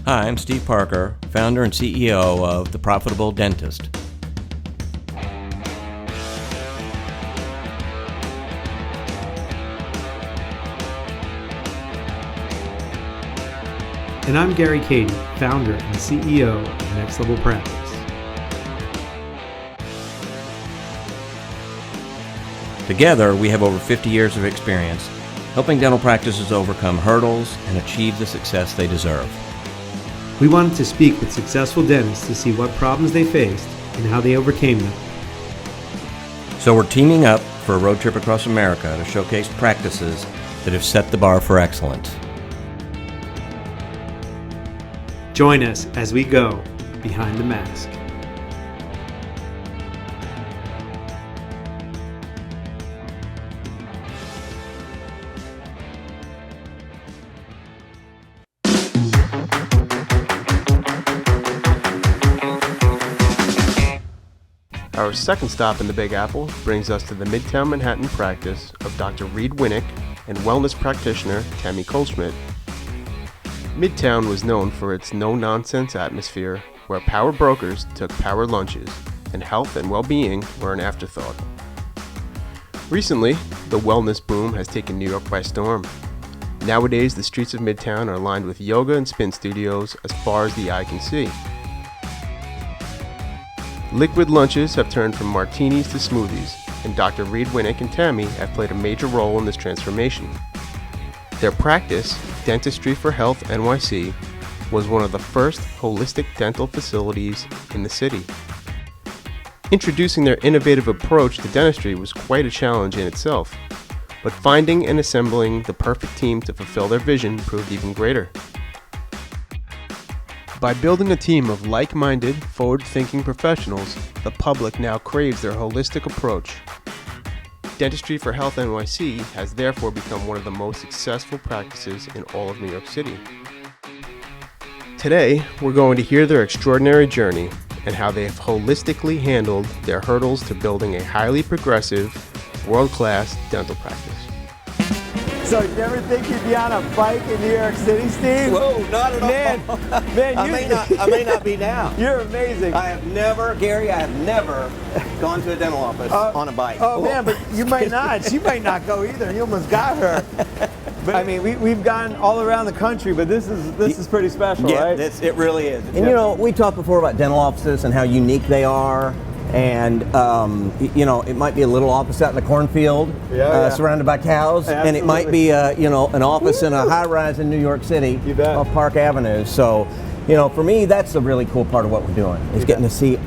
Hi, I'm Steve Parker, founder and CEO of The Profitable Dentist. And I'm Kadi, founder and CEO of Next Level Practice. Together, we have over 50 years of experience helping dental practices overcome hurdles and achieve the success they deserve. We wanted to speak with successful dentists to see what problems they faced and how they overcame them. So we're teaming up for a road trip across America to showcase practices that have set the bar for excellence. Join us as we go behind the mask. Our second stop in the Big Apple brings us to the Midtown Manhattan practice of Dr. Reid Winick and Wellness Practitioner Tammy Kohlschmidt. Midtown was known for its no-nonsense atmosphere where power brokers took power lunches and health and well-being were an afterthought. Recently, the wellness boom has taken New York by storm. Nowadays, the streets of Midtown are lined with yoga and spin studios as far as the eye can see. Liquid lunches have turned from martinis to smoothies, and Dr. Reid Winick and Tammy have played a major role in this transformation. Their practice, Dentistry for Health NYC, was one of the first holistic dental facilities in the city. Introducing their innovative approach to dentistry was quite a challenge in itself, but finding and assembling the perfect team to fulfill their vision proved even greater. By building a team of like-minded, forward-thinking professionals, the public now craves their holistic approach. Dentistry for Health NYC has therefore become one of the most successful practices in all of New York City. Today, we're going to hear their extraordinary journey and how they have holistically handled their hurdles to building a highly progressive, world-class dental practice. So you ever think you'd be on a bike in New York City, Steve? Whoa, not at all. Man, I may not be now. You're amazing. I have never gone to a dental office on a bike. Oh man, but you might not. She might not go either. You almost got her. But I mean, we've gone all around the country, but this is pretty special, right? It really is. And you know, we talked before about dental offices and how unique they are. And, you know, it might be a little office out in the cornfield, surrounded by cows. Absolutely. And it might be, you know, an office in a high-rise in New York City off Park Avenue. So, you know, for me, that's the really cool part of what we're doing, is getting to see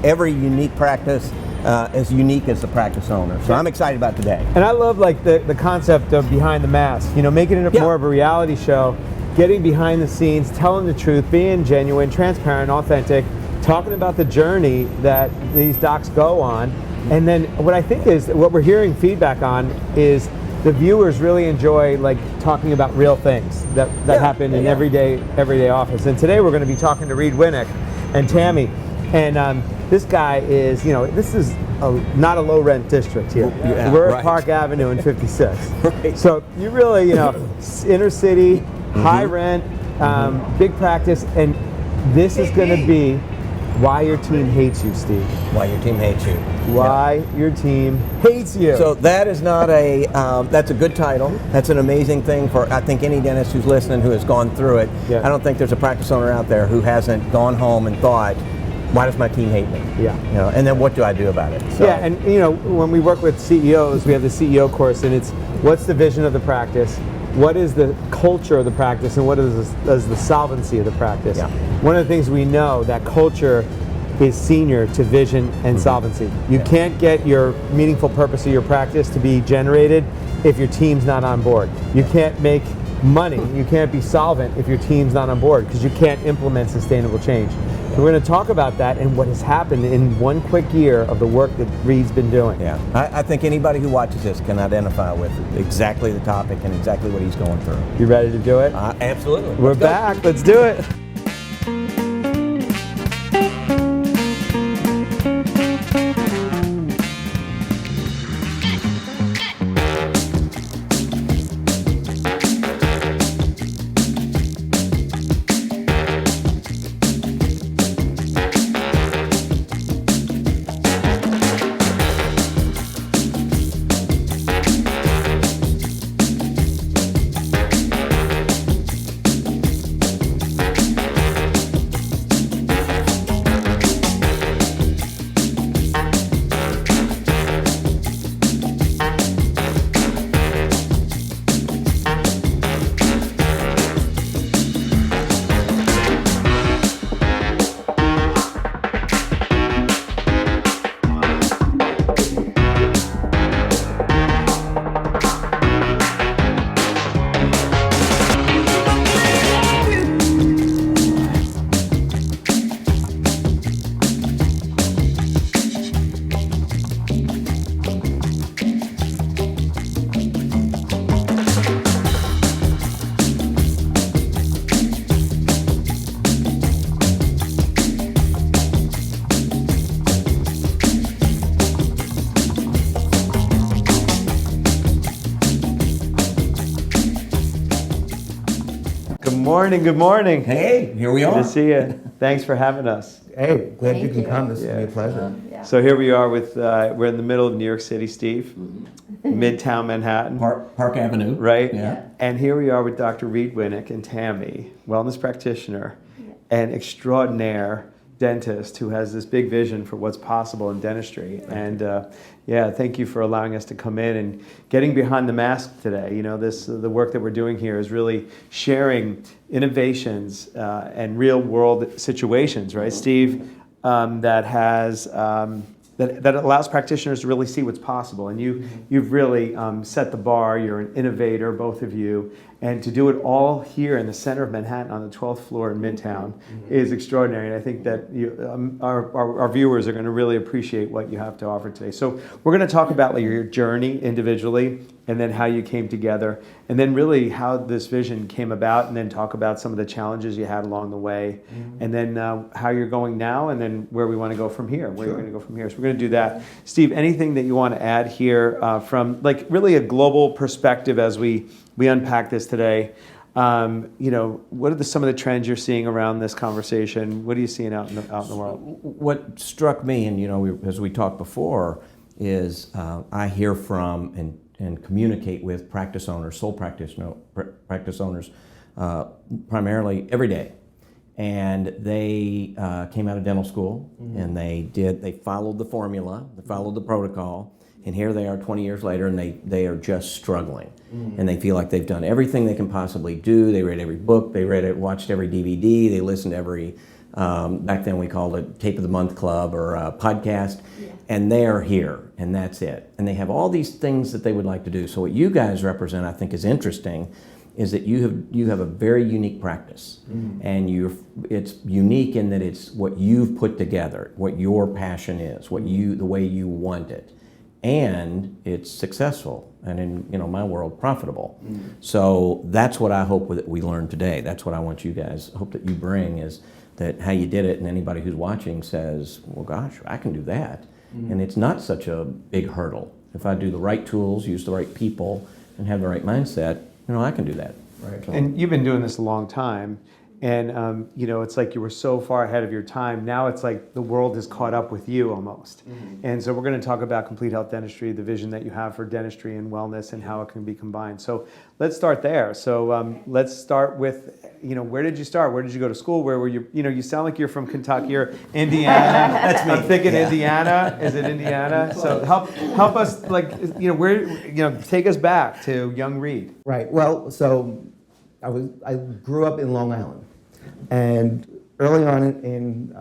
every unique practice as unique as the practice owner. So I'm excited about today. And I love, like, the concept of behind the mask, you know, making it more of a reality show, getting behind the scenes, telling the truth, being genuine, transparent, authentic, talking about the journey that these docs go on. And then what I think is, what we're hearing feedback on is the viewers really enjoy like talking about real things that happen in everyday office. And today we're going to be talking to Reid Winick and Tammy. And this guy is, you know, this is not a low rent district here. Yeah, we're at Park Avenue in 56. Right. So you really, you know, inner city, high rent, big practice, and this is going to be why your team hates you, Steve. Why your team hates you. Why your team hates you. So that is not a, that's a good title. That's an amazing thing for, I think, any dentist who's listening who has gone through it. Yeah. I don't think there's a practice owner out there who hasn't gone home and thought, why does my team hate me? Yeah. You know, and then what do I do about it? So. Yeah, and you know, when we work with CEOs, we have the CEO course, and it's what's the vision of the practice? What is the culture of the practice, and what is the solvency of the practice? Yeah. One of the things we know, that culture is senior to vision and solvency. You can't get your meaningful purpose of your practice to be generated if your team's not on board. You can't make money, you can't be solvent if your team's not on board, because you can't implement sustainable change. We're going to talk about that and what has happened in one quick year of the work that Reid's been doing. Yeah, I think anybody who watches this can identify with exactly the topic and exactly what he's going through. You ready to do it? Absolutely. We're back. Let's do it. morning, good morning. Hey, here we Good are. to see you. Thanks for having us. Hey, glad you Thank can you. come. This is a pleasure. So here we are with, we're in the middle of New York City, Steve, Midtown Manhattan, Park Avenue. right? Yeah. And here we are with Dr. Reid, Winick and Tammy, wellness practitioner and extraordinaire dentist who has this big vision for what's possible in dentistry. And thank you for allowing us to come in and getting behind the mask today. You know, the work that we're doing here is really sharing innovations and real world situations, right, Steve? That has that allows practitioners to really see what's possible. And you've really set the bar. You're an innovator, both of you. And to do it all here in the center of Manhattan on the 12th floor in Midtown is extraordinary. And I think that our viewers are going to really appreciate what you have to offer today. So we're going to talk about your journey individually, and then how you came together, and then really how this vision came about, and then talk about some of the challenges you had along the way, and then how you're going now, and then where we want to go from here, where you're going to go from here. So we're going to do that. Steve, anything that you want to add here from really a global perspective as we unpack this today? What are some of the trends you're seeing around this conversation? What are you seeing out in the world? What struck me, and as we talked before, is I hear from and communicate with practice owners, sole practice owners, primarily every day. And they came out of dental school, and they followed the formula, they followed the protocol, and here they are 20 years later, and they are just struggling. And they feel like they've done everything they can possibly do. They read every book, watched every DVD, they listened to every, back then we called it Tape of the Month Club or a podcast, and they are here, and that's it. And they have all these things that they would like to do. So what you guys represent, I think, is interesting, is that you have a very unique practice, and it's unique in that it's what you've put together, what your passion is, the way you want it, and it's successful, and in my world, profitable. So that's what I hope that we learn today. That's what I want you guys hope that you bring, is that how you did it, and anybody who's watching says, well, gosh, I can do that, and it's not such a big hurdle. If I do the right tools, use the right people, and have the right mindset, I can do that. Right. And you've been doing this a long time, and it's like you were so far ahead of your time. Now it's like the world has caught up with you almost. And so we're going to talk about complete health dentistry, the vision that you have for dentistry and wellness, and how it can be combined. So let's start there. So let's start with, where did you start? Where did you go to school? Where were you? You sound like you're from Kentucky or Indiana. That's me. I'm thinking Indiana. Is it Indiana? So help us, take us back to young Reid. Right. Well, so I grew up in Long Island, and early on in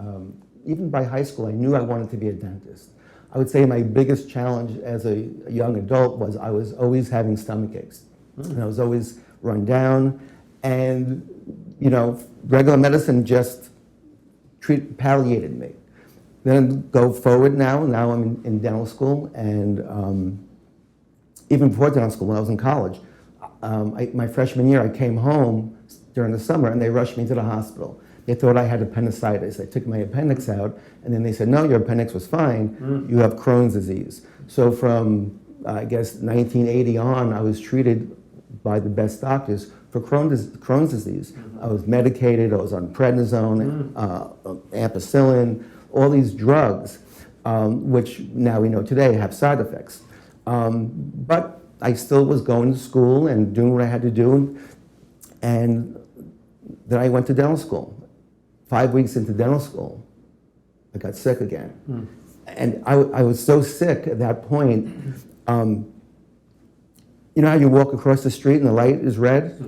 even by high school, I knew I wanted to be a dentist. I would say my biggest challenge as a young adult was I was always having stomach aches, and I was always run down, and regular medicine just palliated me. Then go forward now I'm in dental school, and even before dental school, when I was in college, my freshman year, I came home during the summer, and they rushed me to the hospital. They thought I had appendicitis. They took my appendix out, and then they said, no, your appendix was fine. You have Crohn's disease. So from, 1980 on, I was treated by the best doctors for Crohn's disease. I was medicated. I was on prednisone, ampicillin, all these drugs, which now we know today have side effects. But I still was going to school and doing what I had to do, and then I went to dental school. 5 weeks into dental school, I got sick again. And I was so sick at that point. You know how you walk across the street and the light is red?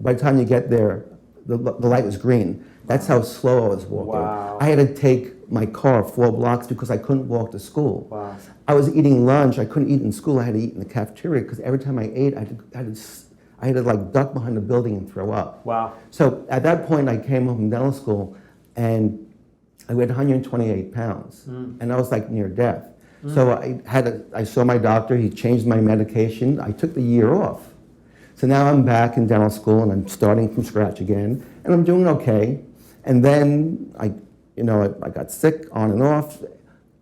By the time you get there, the light was green. That's how slow I was walking. Wow. I had to take my car 4 blocks because I couldn't walk to school. Wow. I was eating lunch. I couldn't eat in school. I had to eat in the cafeteria because every time I ate, I had to duck behind the building and throw up. Wow. So at that point, I came home from dental school, and I weighed 128 pounds, and I was near death. So I saw my doctor. He changed my medication. I took the year off. So now I'm back in dental school, and I'm starting from scratch again, and I'm doing okay. And then I got sick on and off.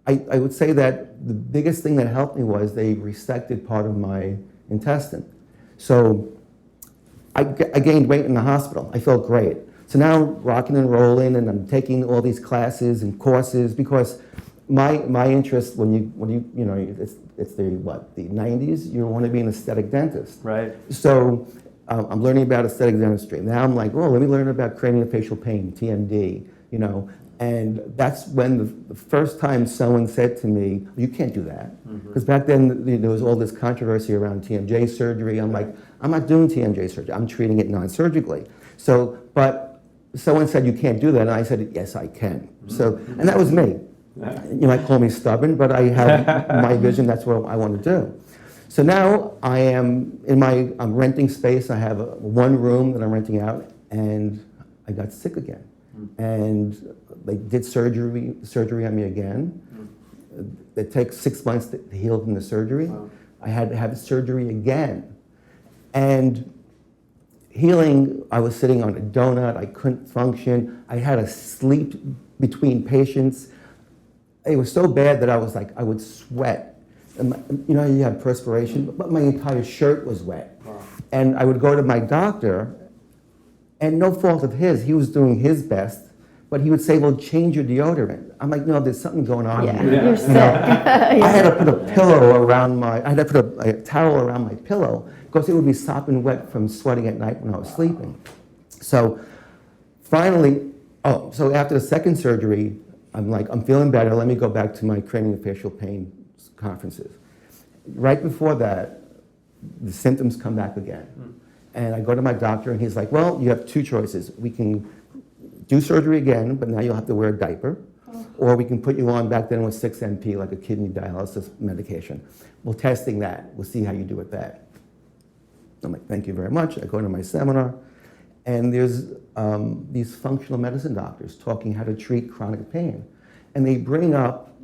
I would say that the biggest thing that helped me was they resected part of my intestine. So I gained weight in the hospital. I felt great. So now I'm rocking and rolling, and I'm taking all these classes and courses because my interest when you know it's the 90s, you want to be an aesthetic dentist. Right. So I'm learning about aesthetic dentistry. Now I'm like, oh, let me learn about craniofacial pain, TMD, you know. And that's when the first time someone said to me, you can't do that. Because back then there was all this controversy around TMJ surgery. I'm like, I'm not doing TMJ surgery. I'm treating it non-surgically. So, but someone said you can't do that, and I said, yes, I can. So, and that was me. You might call me stubborn, but I have my vision. That's what I want to do. So now I'm renting space. I have one room that I'm renting out, and I got sick again. And they did surgery on me again. It takes 6 months to heal from the surgery. Wow. I had to have surgery again. And healing, I was sitting on a donut. I couldn't function. I had to sleep between patients. It was so bad that I was like, I would sweat. And you know, you have perspiration, but my entire shirt was wet. Wow. And I would go to my doctor, and no fault of his, he was doing his best, but he would say, well, change your deodorant. I'm like, no, there's something going on here. You're sick. I had to put a towel around my pillow because it would be sopping wet from sweating at night when I was sleeping. So finally, so after the second surgery, I'm like, I'm feeling better. Let me go back to my craniofacial pain conferences. Right before that, the symptoms come back again. And I go to my doctor, and he's like, well, you have two choices. We can do surgery again, but now you'll have to wear a diaper. Or we can put you on, back then with 6-MP, like a kidney dialysis medication. We're testing that. We'll see how you do with that. I'm like, thank you very much. I go to my seminar, and there's these functional medicine doctors talking how to treat chronic pain. And they bring up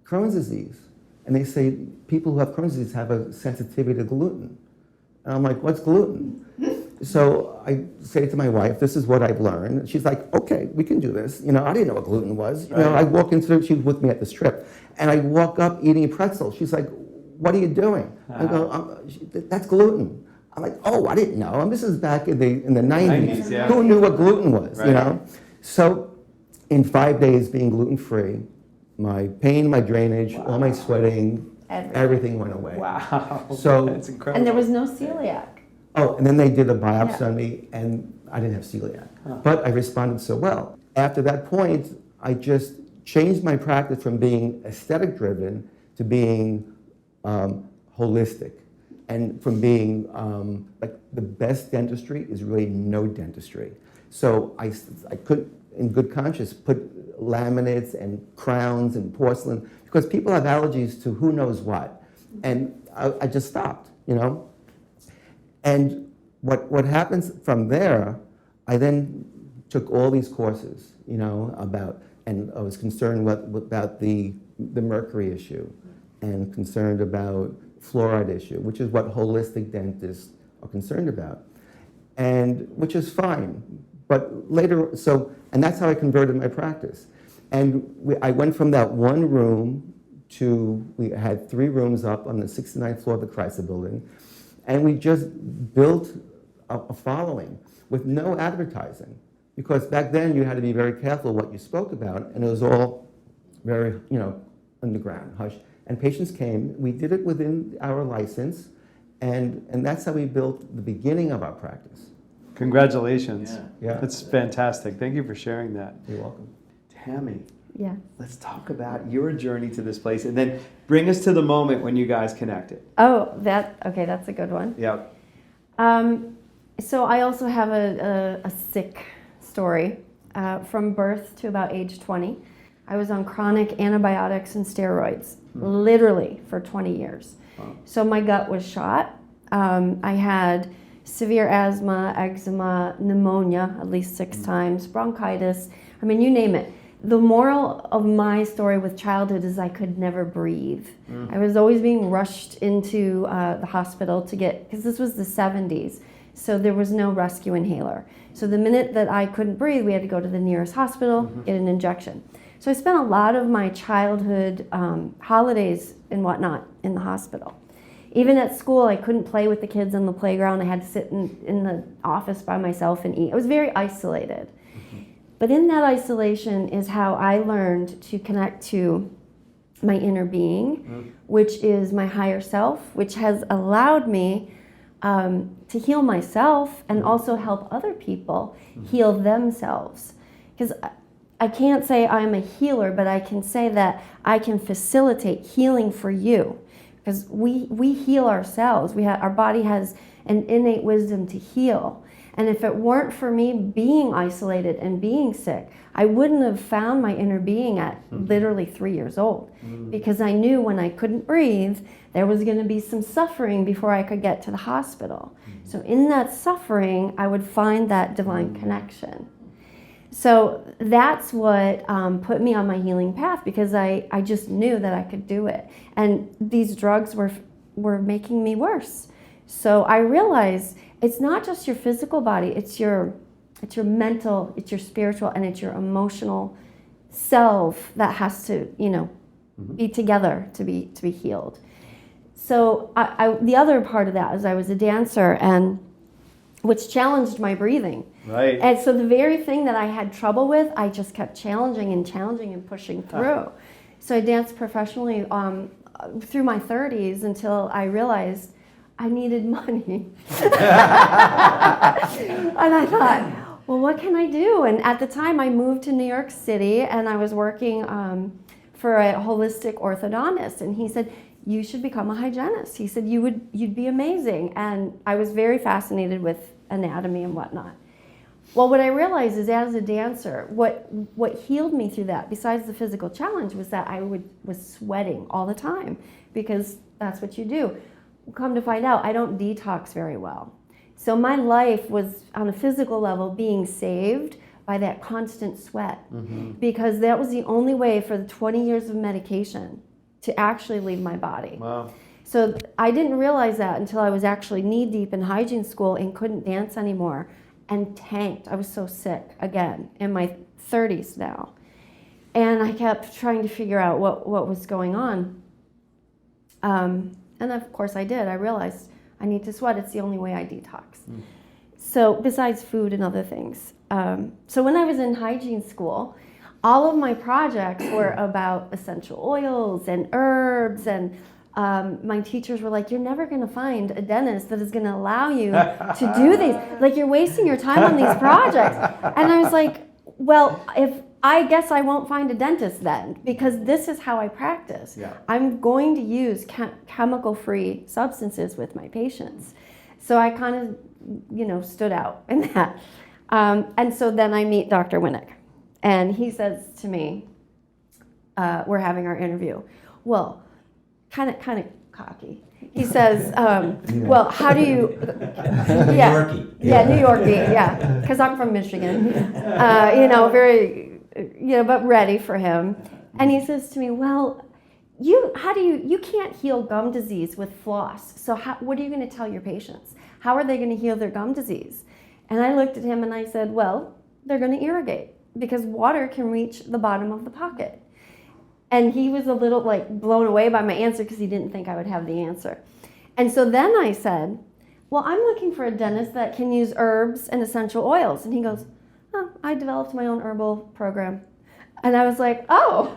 Crohn's disease. And they say people who have Crohn's disease have a sensitivity to gluten. And I'm like, what's gluten? So I say to my wife, this is what I've learned. She's like, okay, we can do this. You know, I didn't know what gluten was. You know, I walk into, she was with me at this trip, and I walk up eating a pretzel. She's like, what are you doing? I go, that's gluten. I'm like, oh, I didn't know. This is back in the 90s. Yeah. Who knew what gluten was, you know? So in 5 days being gluten-free, my pain, my drainage, all my sweating, everything went away. Wow. So that's incredible. And there was no celiac. Oh, and then they did a biopsy on me, and I didn't have celiac. But I responded so well. After that point, I just changed my practice from being aesthetic-driven to being holistic. And from being, like, the best dentistry is really no dentistry. So I could, in good conscience, put laminates and crowns and porcelain, because people have allergies to who knows what. And I just stopped, you know? And what happens from there, I then took all these courses, you know, and I was concerned about the mercury issue, and concerned about fluoride issue, which is what holistic dentists are concerned about, and which is fine. But later, and that's how I converted my practice. And I went from that one room to, we had 3 rooms up on the 69th floor of the Chrysler building. And we just built a following with no advertising. Because back then you had to be very careful what you spoke about, and it was all very, you know, underground, hush. And patients came, we did it within our license, and that's how we built the beginning of our practice. Congratulations. Yeah. That's fantastic. Thank you for sharing that. You're welcome. Tammy, Yeah. let's talk about your journey to this place, and then bring us to the moment when you guys connected. Oh, that's a good one. Yep. So I also have a sick story. From birth to about age 20, I was on chronic antibiotics and steroids, literally for 20 years. Wow. So my gut was shot. I had severe asthma, eczema, pneumonia at least 6 times, bronchitis, I mean, you name it. The moral of my story with childhood is I could never breathe. I was always being rushed into the hospital to get, because this was the 70s, so there was no rescue inhaler. So the minute that I couldn't breathe, we had to go to the nearest hospital, get an injection. So I spent a lot of my childhood holidays and whatnot in the hospital. Even at school, I couldn't play with the kids on the playground. I had to sit in the office by myself and eat. I was very isolated. But in that isolation is how I learned to connect to my inner being, which is my higher self, which has allowed me to heal myself and also help other people heal themselves. Because I can't say I'm a healer, but I can say that I can facilitate healing for you. Because we heal ourselves. Our body has an innate wisdom to heal. And if it weren't for me being isolated and being sick, I wouldn't have found my inner being at literally 3 years old. Because I knew when I couldn't breathe, there was going to be some suffering before I could get to the hospital. So in that suffering, I would find that divine connection. So that's what put me on my healing path, because I just knew that I could do it. And these drugs were making me worse. So I realized it's not just your physical body, it's your mental, it's your spiritual, and it's your emotional self that has to, be together to be healed. So the other part of that is I was a dancer, and which challenged my breathing. Right. And so the very thing that I had trouble with, I just kept challenging and pushing through. So I danced professionally through my 30s until I realized I needed money. And I thought, well, what can I do? And at the time I moved to New York City, and I was working for a holistic orthodontist, and he said, you should become a hygienist. He said, you'd be amazing. And I was very fascinated with anatomy and whatnot. Well, what I realized is, as a dancer, what healed me through that, besides the physical challenge, was that I was sweating all the time, because that's what you do. Come to find out, I don't detox very well. So my life was, on a physical level, being saved by that constant sweat, because that was the only way for the 20 years of medication to actually leave my body. Wow. So I didn't realize that until I was actually knee-deep in hygiene school and couldn't dance anymore, and tanked. I was so sick, again, in my 30s now. And I kept trying to figure out what was going on. And of course I did. I realized I need to sweat. It's the only way I detox. So besides food and other things. So when I was in hygiene school, all of my projects were about essential oils and herbs, and my teachers were like, you're never going to find a dentist that is going to allow you to do these. Like, you're wasting your time on these projects. And I was like, well, I guess I won't find a dentist then, because this is how I practice. Yeah. I'm going to use chemical-free substances with my patients. So I kind of, stood out in that. And so then I meet Dr. Winick, and he says to me, we're having our interview. Well, kind of cocky. He says, well, how do you... New Yorkie. Yeah, New Yorkie, yeah. Because I'm from Michigan. Very... but ready for him. And he says to me, well, you can't heal gum disease with floss. So what are you going to tell your patients? How are they going to heal their gum disease? And I looked at him and I said, well, they're going to irrigate, because water can reach the bottom of the pocket. And he was a little blown away by my answer, because he didn't think I would have the answer. And so then I said, well, I'm looking for a dentist that can use herbs and essential oils. And he goes, oh, I developed my own herbal program. And I was like, oh,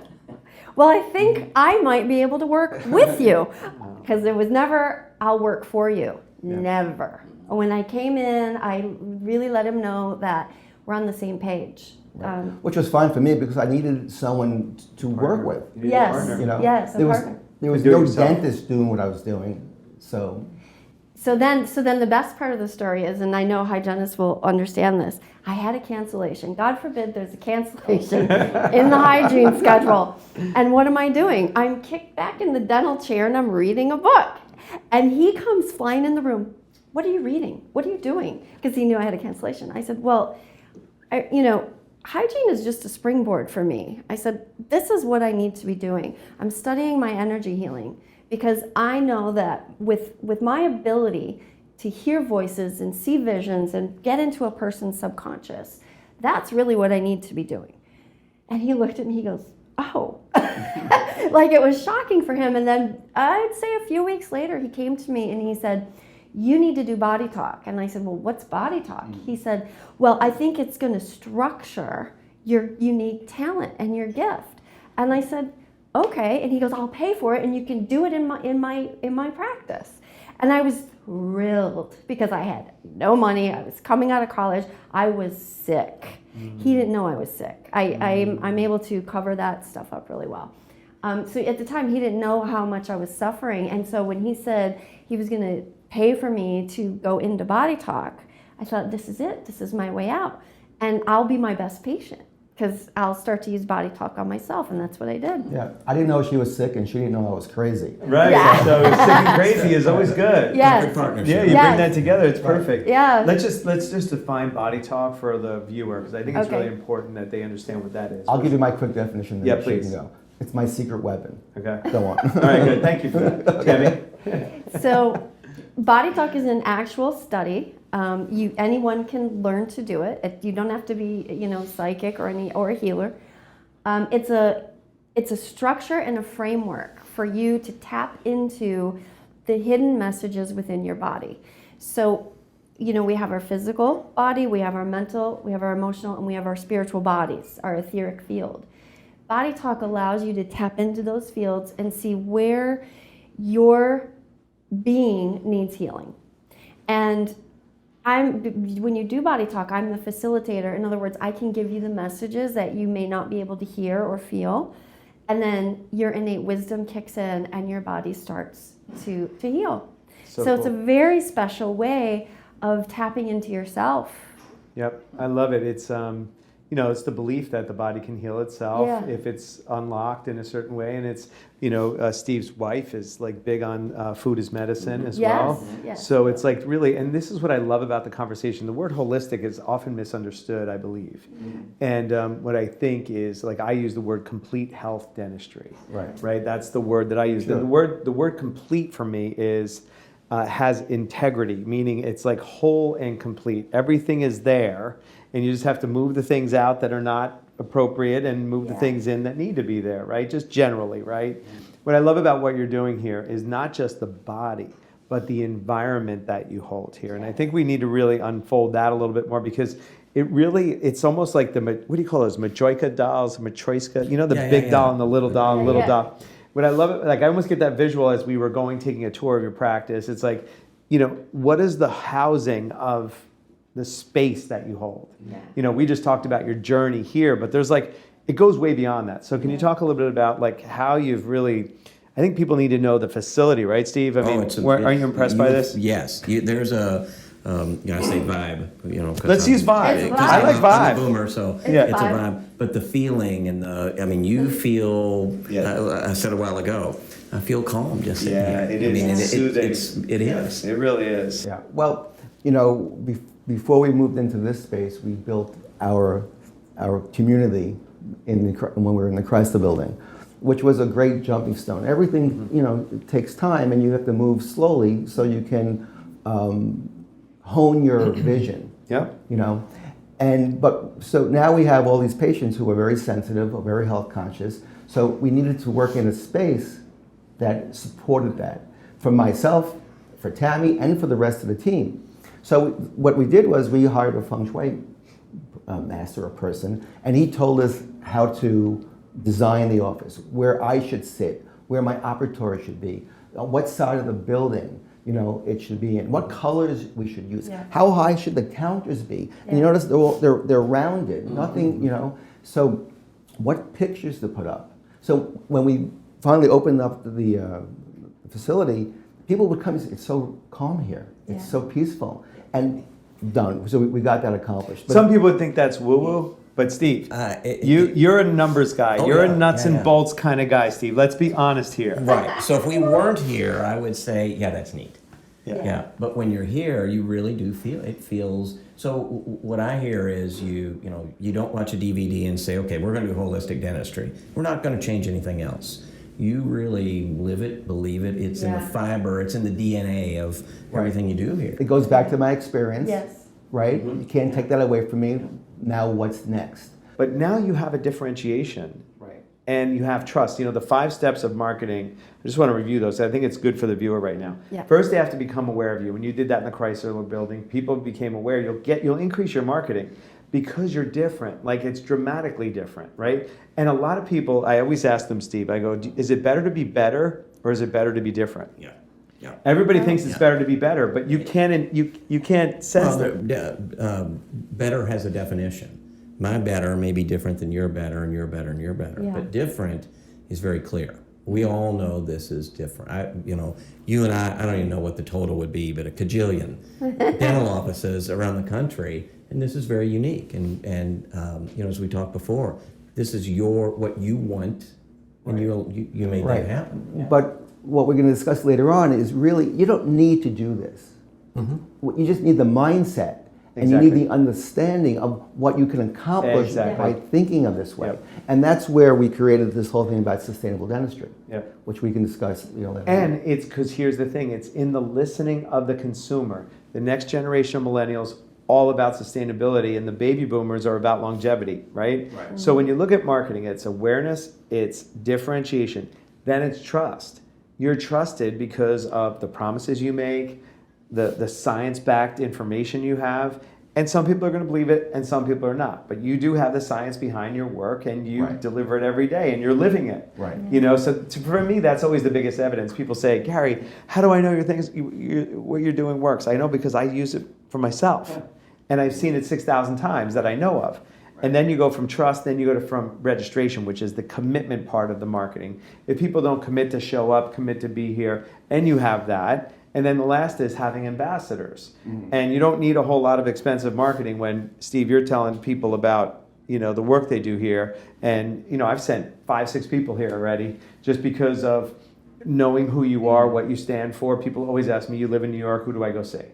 well, I think I might be able to work with you, because there was never, I'll work for you. Yeah. Never. When I came in, I really let him know that we're on the same page. Right. Which was fine for me, because I needed someone to work with. Yes, yes, there was no dentist doing what I was doing, so. So then the best part of the story is, and I know hygienists will understand this, I had a cancellation. God forbid there's a cancellation in the hygiene schedule. And what am I doing? I'm kicked back in the dental chair and I'm reading a book. And he comes flying in the room. What are you reading? What are you doing? Because he knew I had a cancellation. I said, well, hygiene is just a springboard for me. I said, this is what I need to be doing. I'm studying my energy healing, because I know that with my ability to hear voices and see visions and get into a person's subconscious, that's really what I need to be doing. And he looked at me, he goes, oh. like it was shocking for him. And then I'd say a few weeks later, he came to me and he said, you need to do body talk. And I said, well, what's body talk? He said, well, I think it's going to structure your unique talent and your gift. And I said, okay. And he goes, I'll pay for it and you can do it in my practice. And I was thrilled because I had no money. I was coming out of college. I was sick. He didn't know I was sick. I'm able to cover that stuff up really well. So at the time, he didn't know how much I was suffering. And so when he said he was going to pay for me to go into body talk, I thought, this is it. This is my way out. And I'll be my best patient because I'll start to use body talk on myself. And that's what I did. Yeah, I didn't know she was sick and she didn't know I was crazy. Right, Yeah. so sick and crazy is always good. Yes. Perfect partnership. Yeah, you Yes. bring that together, it's perfect. Yeah. Let's just define body talk for the viewer, because I think it's Okay. really important that they understand what that is. I'll give you my quick definition. Then Yeah, she please. can go. It's my secret weapon. Okay. Go on. All right, good. Thank you for that. Tammy? So body talk is an actual study. Anyone can learn to do it. You don't have to be, psychic or a healer. It's a structure and a framework for you to tap into the hidden messages within your body. So, we have our physical body, we have our mental, we have our emotional, and we have our spiritual bodies, our etheric field. Body talk allows you to tap into those fields and see where your being needs healing. And when you do body talk, I'm the facilitator. In other words, I can give you the messages that you may not be able to hear or feel. And then your innate wisdom kicks in and your body starts to heal. So it's a very special way of tapping into yourself. Yep, I love it. It's it's the belief that the body can heal itself if it's unlocked in a certain way. And it's, Steve's wife is like big on food as medicine as well. Yes. So it's like really, and this is what I love about the conversation. The word holistic is often misunderstood, I believe. And what I think is, like, I use the word complete health dentistry. Right. That's the word that I use. Sure. The word complete for me is has integrity, meaning it's like whole and complete. Everything is there. And you just have to move the things out that are not appropriate and move the things in that need to be there, right? Just generally, right? What I love about what you're doing here is not just the body, but the environment that you hold here. And I think we need to really unfold that a little bit more, because it's almost like what do you call those, Matryoshka dolls, Matryoshka? The big doll and the little doll and little doll. What I love, I almost get that visual as we were taking a tour of your practice. It's like, what is the housing of the space that you hold? We just talked about your journey here, but there's it goes way beyond that. So can you talk a little bit about how you've really, I think people need to know the facility, right, Steve? I mean, are you impressed by this? Yes. There's a, I say vibe, Let's use vibe. I like vibe. I'm a boomer, so it's a vibe. But the feeling and you feel, I said a while ago, I feel calm just sitting here. It is. It is. It really is. Yeah. Well, before we moved into this space, we built our community when we were in the Chrysler Building, which was a great jumping stone. Everything, it takes time, and you have to move slowly so you can hone your vision. Yeah. So now we have all these patients who are very sensitive, or very health conscious. So we needed to work in a space that supported that, for myself, for Tammy, and for the rest of the team. So what we did was we hired a feng shui master, a person, and he told us how to design the office, where I should sit, where my operatory should be, what side of the building it should be in, what colors we should use, how high should the counters be. And you notice they're rounded, nothing, so what pictures to put up. So when we finally opened up the facility, people would come and say, it's so calm here, it's so peaceful. And done. So we got that accomplished. But some people would think that's woo-woo, but Steve, you're a numbers guy. You're a nuts and bolts kind of guy, Steve. Let's be honest here. Right. So if we weren't here, I would say, that's neat. Yeah. But when you're here, you really do feel it. Feels so. What I hear is you don't watch a DVD and say, okay, we're going to do holistic dentistry. We're not going to change anything else. You really live it, believe it. It's in the fiber. It's in the DNA of everything you do here. It goes back to my experience. Yes. Right? You can't take that away from me. Now what's next? But now you have a differentiation. Right. and you have trust. You know, the 5 steps of marketing, I just want to review those. I think it's good for the viewer right now. Yeah. First, they have to become aware of you. When you did that in the Chrysler building, people became aware. You'll increase your marketing because you're different. Like, it's dramatically different, right? And a lot of people, I always ask them, Steve, I go, is it better to be better or is it better to be different? Yeah. Yeah. Everybody thinks it's better to be better, but you can't sense that. Better has a definition. My better may be different than your better, and your better, and your better. Yeah. But different is very clear. We all know this is different. You and I don't even know what the total would be, but a cajillion dental offices around the country, and this is very unique. And as we talked before, this is what you want, and you made that happen. Yeah. But what we're going to discuss later on is really, you don't need to do this. Mm-hmm. You just need the mindset. And you need the understanding of what you can accomplish by thinking of this way. Yep. And that's where we created this whole thing about sustainable dentistry, which we can discuss later. And it's because here's the thing, it's in the listening of the consumer. The next generation of millennials, all about sustainability, and the baby boomers are about longevity, right? Mm-hmm. So when you look at marketing, it's awareness, it's differentiation, then it's trust. You're trusted because of the promises you make, the science-backed information you have, and some people are going to believe it and some people are not, but you do have the science behind your work and you deliver it every day and you're living it. Right. So for me, that's always the biggest evidence. People say, Gary, how do I know what you're doing works? I know because I use it for myself and I've seen it 6,000 times that I know of. And then you go from trust, then you go from registration, which is the commitment part of the marketing. If people don't commit to show up, commit to be here, and you have that. And then the last is having ambassadors. Mm-hmm. And you don't need a whole lot of expensive marketing when, Steve, you're telling people about, the work they do here. And, I've sent 5-6 people here already just because of knowing who you are, what you stand for. People always ask me, you live in New York, who do I go see?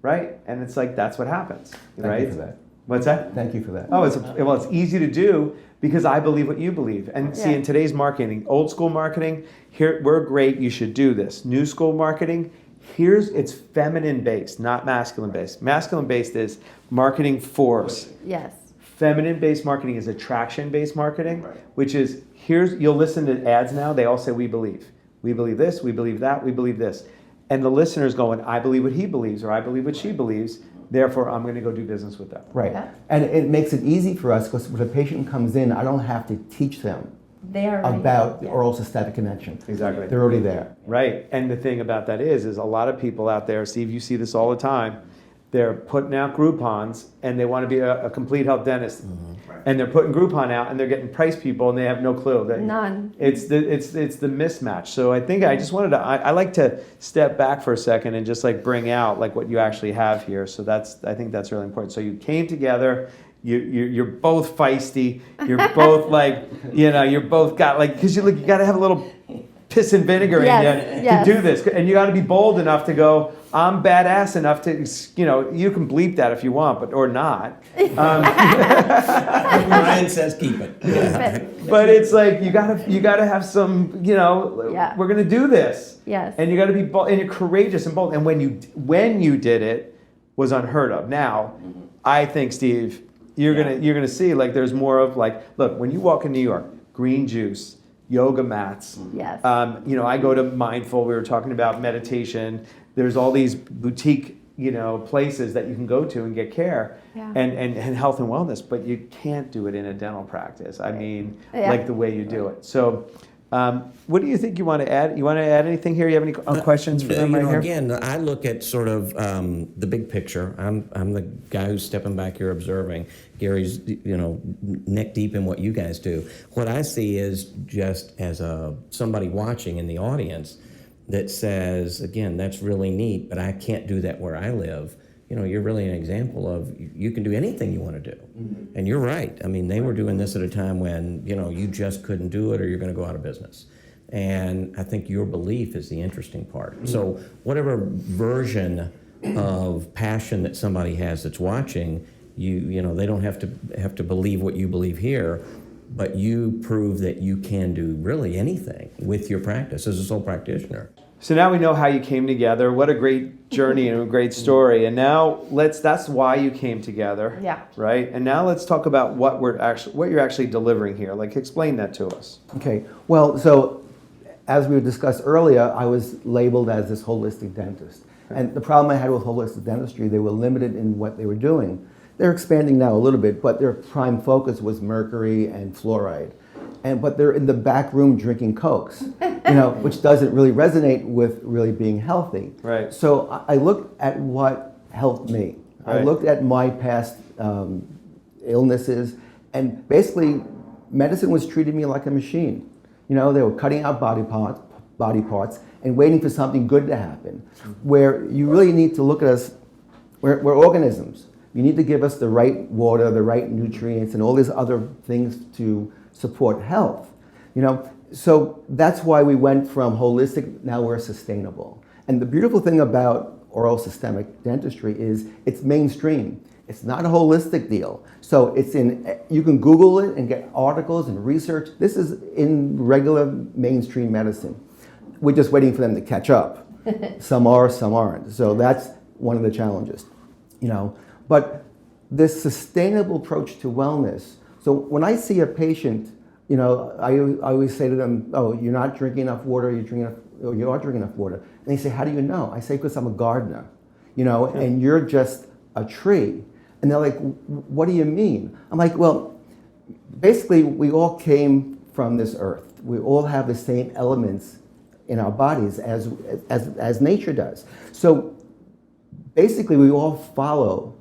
Right? And it's like, that's what happens, right? Thank you for that. What's that? Thank you for that. Oh, it's easy to do because I believe what you believe. And see, in today's marketing, old school marketing, here we're great, you should do this. New school marketing, it's feminine based, not masculine based. Masculine based is marketing force. Yes. Feminine based marketing is attraction based marketing, which is you'll listen to ads now, they all say we believe. We believe this, we believe that, we believe this. And the listener's going, I believe what he believes or I believe what she believes, therefore I'm going to go do business with them. Right. Yeah. And it makes it easy for us because when a patient comes in, I don't have to teach them about the oral systemic connection. Exactly. They're already there. Right. And the thing about that is a lot of people out there, Steve, you see this all the time, they're putting out Groupons and they want to be a complete health dentist. Mm-hmm. Right. And they're putting Groupon out and they're getting price people and they have no clue. None. It's the mismatch. So I think I just wanted to, I like to step back for a second and just bring out what you actually have here. So I think that's really important. So you came together. You're both feisty. You're both you're both got because you got to have a little piss and vinegar in you to do this, and you got to be bold enough to go. I'm badass enough to you can bleep that if you want, or not. Ryan says keep it. But it's you gotta have some we're gonna do this. Yes. And you got to be bold and you're courageous and bold. And when you did it was unheard of. Now, I think Steve. You're gonna see there's more of look, when you walk in New York, green juice, yoga mats. Yes. I go to Mindful. We were talking about meditation. There's all these boutique places that you can go to and get care and health and wellness, but you can't do it in a dental practice. I mean, the way you do it. So. What do you think you want to add? You want to add anything here? You have any questions for them right here? Again, I look at sort of the big picture. I'm the guy who's stepping back here observing. Gary's, neck deep in what you guys do. What I see is just as somebody watching in the audience that says, again, that's really neat, but I can't do that where I live. You're really an example of you can do anything you want to do. Mm-hmm. And you're right. I mean, they were doing this at a time when, you just couldn't do it or you're going to go out of business. And I think your belief is the interesting part. Mm-hmm. So whatever version of passion that somebody has that's watching, they don't have to believe what you believe here, but you prove that you can do really anything with your practice as a sole practitioner. So now we know how you came together. What a great journey and a great story. And now that's why you came together. Yeah. Right? And now let's talk about what you're actually delivering here. Like, explain that to us. Okay, well, so as we discussed earlier, I was labeled as this holistic dentist. And the problem I had with holistic dentistry, they were limited in what they were doing. They're expanding now a little bit, but their prime focus was mercury and fluoride. But they're in the back room drinking Cokes, which doesn't really resonate with really being healthy. Right. So I looked at what helped me. Right. I looked at my past illnesses, and basically medicine was treating me like a machine. They were cutting out body parts and waiting for something good to happen. Where you really need to look at us, we're organisms. You need to give us the right water, the right nutrients, and all these other things to support health. So that's why we went from holistic, now we're sustainable. And the beautiful thing about oral systemic dentistry is it's mainstream. It's not a holistic deal. So you can Google it and get articles and research. This is in regular mainstream medicine. We're just waiting for them to catch up. Some are, some aren't. So that's one of the challenges, But this sustainable approach to wellness. So when I see a patient, I always say to them, "Oh, you're not drinking enough water. You are drinking enough water." And they say, "How do you know?" I say, "Because I'm a gardener, and you're just a tree." And they're like, "What do you mean?" I'm like, "Well, basically, we all came from this earth. We all have the same elements in our bodies as nature does. So basically, we all follow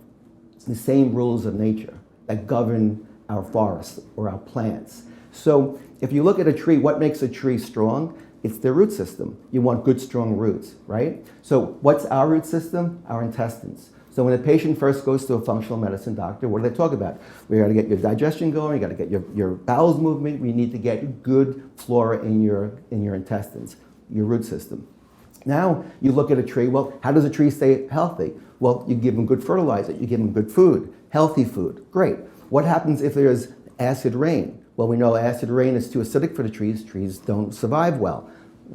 the same rules of nature that govern our forests or our plants. So if you look at a tree, what makes a tree strong? It's their root system. You want good, strong roots, right? So what's our root system? Our intestines. So when a patient first goes to a functional medicine doctor, what do they talk about? We got to get your digestion going. You got to get your bowels movement. We need to get good flora in your intestines, your root system. Now you look at a tree. Well, how does a tree stay healthy? Well, you give them good fertilizer. You give them good food, healthy food. Great. What happens if there's acid rain? Well, we know acid rain is too acidic for the trees. Trees don't survive well.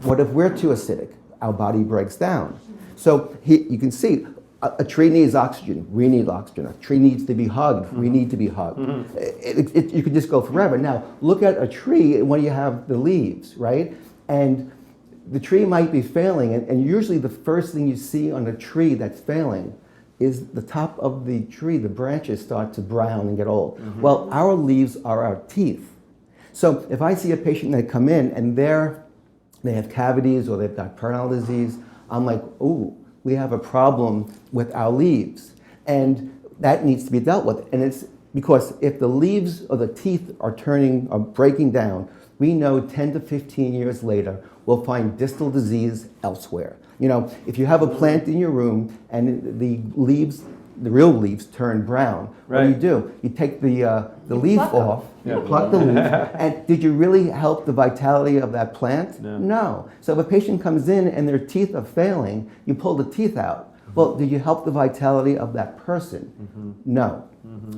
What if we're too acidic? Our body breaks down. So you can see a tree needs oxygen. We need oxygen. A tree needs to be hugged. We need to be hugged. You could just go forever. Now, look at a tree when you have the leaves, right? And the tree might be failing, and usually the first thing you see on a tree that's failing is the top of the tree, the branches start to brown and get old. Well, our leaves are our teeth. So if I see a patient that come in and they have cavities or they've got periodontal disease, I'm like, ooh, we have a problem with our leaves. And that needs to be dealt with. And it's because if the leaves or the teeth are breaking down, we know 10 to 15 years later, we'll find distal disease elsewhere. If you have a plant in your room and the real leaves turn brown, right. What do? You take the leaf off, pluck the leaf, and did you really help the vitality of that plant? No. So if a patient comes in and their teeth are failing, you pull the teeth out. Well, did you help the vitality of that person? No.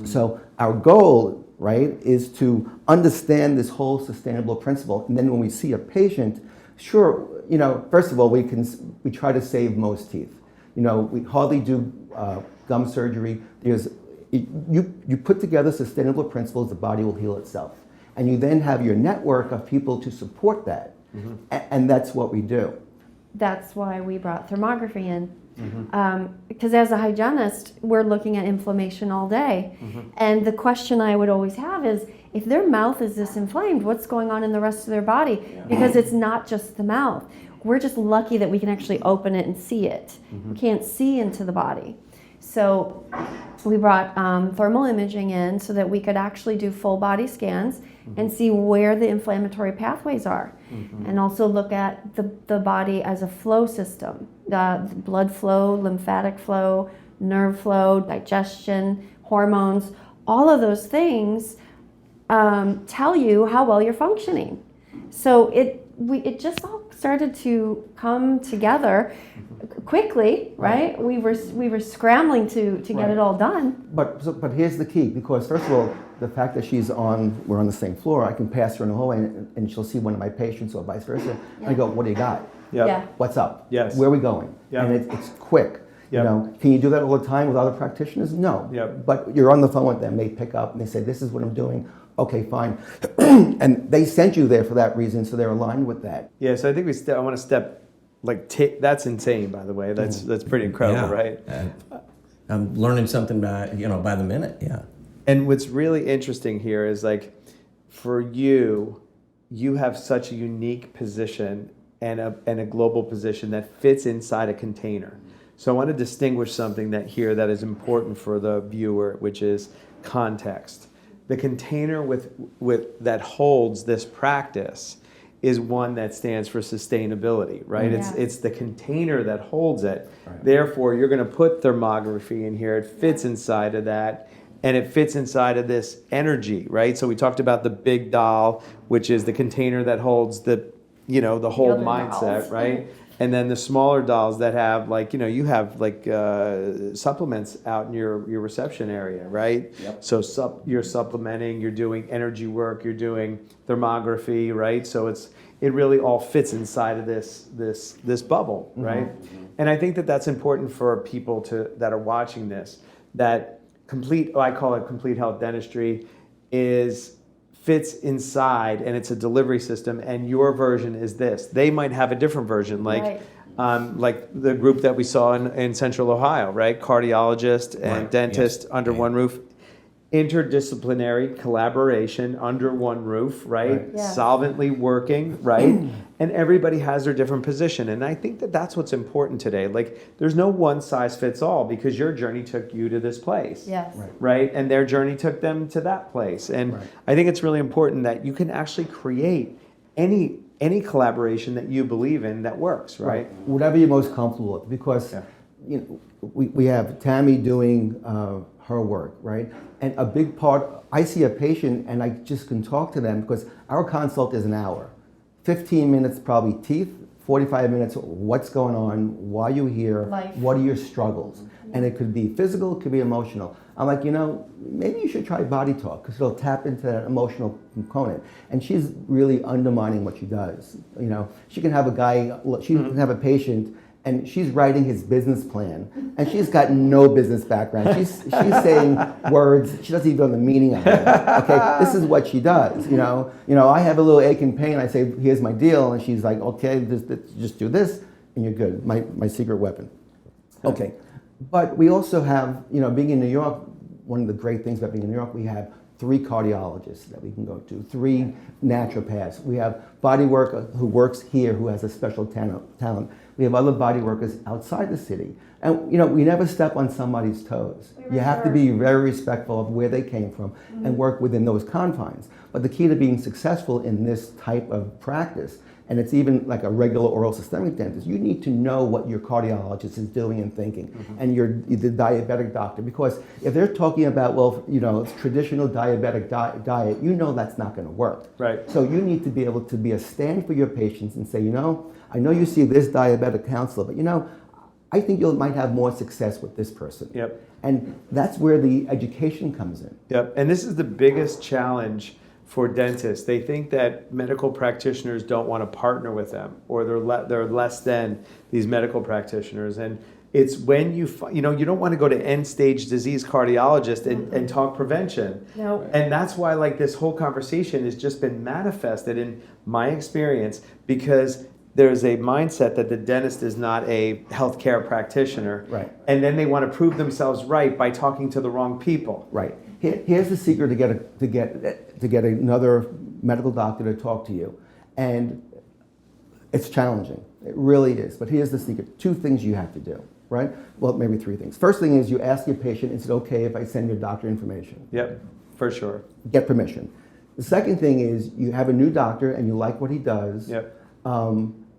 So our goal, right, is to understand this whole sustainable principle, and then when we see a patient, sure, first of all, we try to save most teeth. We hardly do gum surgery. You put together sustainable principles, the body will heal itself. And you then have your network of people to support that. And that's what we do. That's why we brought thermography in. Because as a hygienist, we're looking at inflammation all day. And the question I would always have is, if their mouth is this inflamed, what's going on in the rest of their body? Because it's not just the mouth. We're just lucky that we can actually open it and see it. We can't see into the body. So we brought thermal imaging in so that we could actually do full body scans and see where the inflammatory pathways are. And also look at the body as a flow system, the blood flow, lymphatic flow, nerve flow, digestion, hormones, all of those things tell you how well you're functioning. So it just all started to come together. quickly, right? We were scrambling to get it all done. But here's the key, because first of all, the fact that we're on the same floor, I can pass her in the hallway and she'll see one of my patients or vice versa. I go, what do you got? Yeah. What's up? Yes. Where are we going? And it's quick. Yep. Can you do that all the time with other practitioners? No. Yep. But you're on the phone with them. They pick up and they say, this is what I'm doing. Okay, fine. And they sent you there for that reason, so they're aligned with that. Yeah, so I think I want to step, that's insane, by the way. That's pretty incredible, right? I'm learning something by the minute, yeah. And what's really interesting here is for you have such a unique position and a global position that fits inside a container. So I want to distinguish something that is important for the viewer, which is context. The container that holds this practice is one that stands for sustainability, right? Yeah. It's the container that holds it. Right. Therefore, you're going to put thermography in here. It fits inside of that, and it fits inside of this energy, right? So we talked about the big doll, which is the container that holds the whole mindset, dolls. Right? And then the smaller dolls that have you have supplements out in your reception area, right? Yep. So you're supplementing, you're doing energy work, you're doing thermography, right? So it really all fits inside of this bubble, right? Mm-hmm. And I think that's important for people that are watching this. That I call it complete health dentistry, fits inside, and it's a delivery system, and your version is this. They might have a different version, like the group that we saw in Central Ohio, right? Cardiologist and dentist under one roof. Interdisciplinary collaboration under one roof, right? Yeah. Solvently working, right? And everybody has their different position. And I think that's what's important today. There's no one size fits all, because your journey took you to this place. Yes. Right? And their journey took them to that place. And I think it's really important that you can actually create any collaboration that you believe in that works, right? Whatever you're most comfortable with, because we have Tammy doing her work, right? And a big part, I see a patient and I just can talk to them, because our consult is an hour. 15 minutes probably teeth, 45 minutes what's going on, why are you here, life. What are your struggles? And it could be physical, it could be emotional. I'm like, maybe you should try body talk, because it'll tap into that emotional component. And she's really undermining what she does. She can have can have a patient, and she's writing his business plan, and she's got no business background. She's saying words, she doesn't even know the meaning of it. Okay, this is what she does. I have a little ache and pain. I say, here's my deal, and she's like, okay, just do this, and you're good. My secret weapon. Okay, but we also have, being in New York, one of the great things about being in New York, we have 3 cardiologists that we can go to, 3 naturopaths. We have body worker who works here, who has a special talent. We have other body workers outside the city. And we never step on somebody's toes. You have to be very respectful of where they came from and work within those confines. But the key to being successful in this type of practice, and it's even like a regular oral systemic dentist, you need to know what your cardiologist is doing and thinking, and the diabetic doctor. Because if they're talking about, it's traditional diabetic diet, that's not going to work. Right. So you need to be able to be a stand for your patients and say, I know you see this diabetic counselor, but I think you might have more success with this person. Yep. And that's where the education comes in. Yep. And this is the biggest challenge for dentists. They think that medical practitioners don't want to partner with them, or they're less than these medical practitioners. And it's when you don't want to go to end-stage disease cardiologist and talk prevention. No. And that's why this whole conversation has just been manifested in my experience, because there's a mindset that the dentist is not a healthcare practitioner. Right. And then they want to prove themselves right by talking to the wrong people. Right. Here's the secret to get another medical doctor to talk to you. And it's challenging. It really is. But here's the secret. 2 things you have to do, right? Well, maybe 3 things. First thing is you ask your patient, is it okay if I send your doctor information? Yep, for sure. Get permission. The second thing is you have a new doctor and you like what he does. Yep.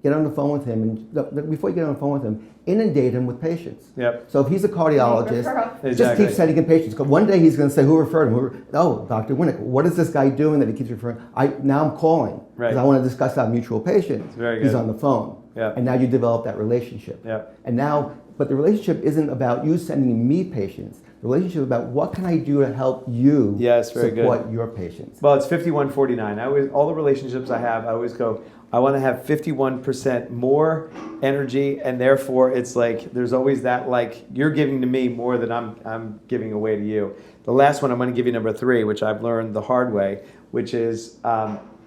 get on the phone with him, and before you get on the phone with him, inundate him with patients. Yep. So if he's a cardiologist, Exactly. just keep sending him patients. 'Cause one day he's going to say, "Who referred him?" Oh, Dr. Winick. What is this guy doing that he keeps referring? Now I'm calling because I want to discuss our mutual patient. Very He's good. on the phone. Yep. And now you develop that relationship. Yep. And now, but the relationship isn't about you sending me patients. The relationship is about what can I do to help you Yes, very good. support your patients. Well, it's 51-49. All the relationships I have, I always go, I want to have 51% more energy, and therefore it's like there's always that, like, you're giving to me more than I'm giving away to you. The last one, I'm going to give you number 3, which I've learned the hard way, which is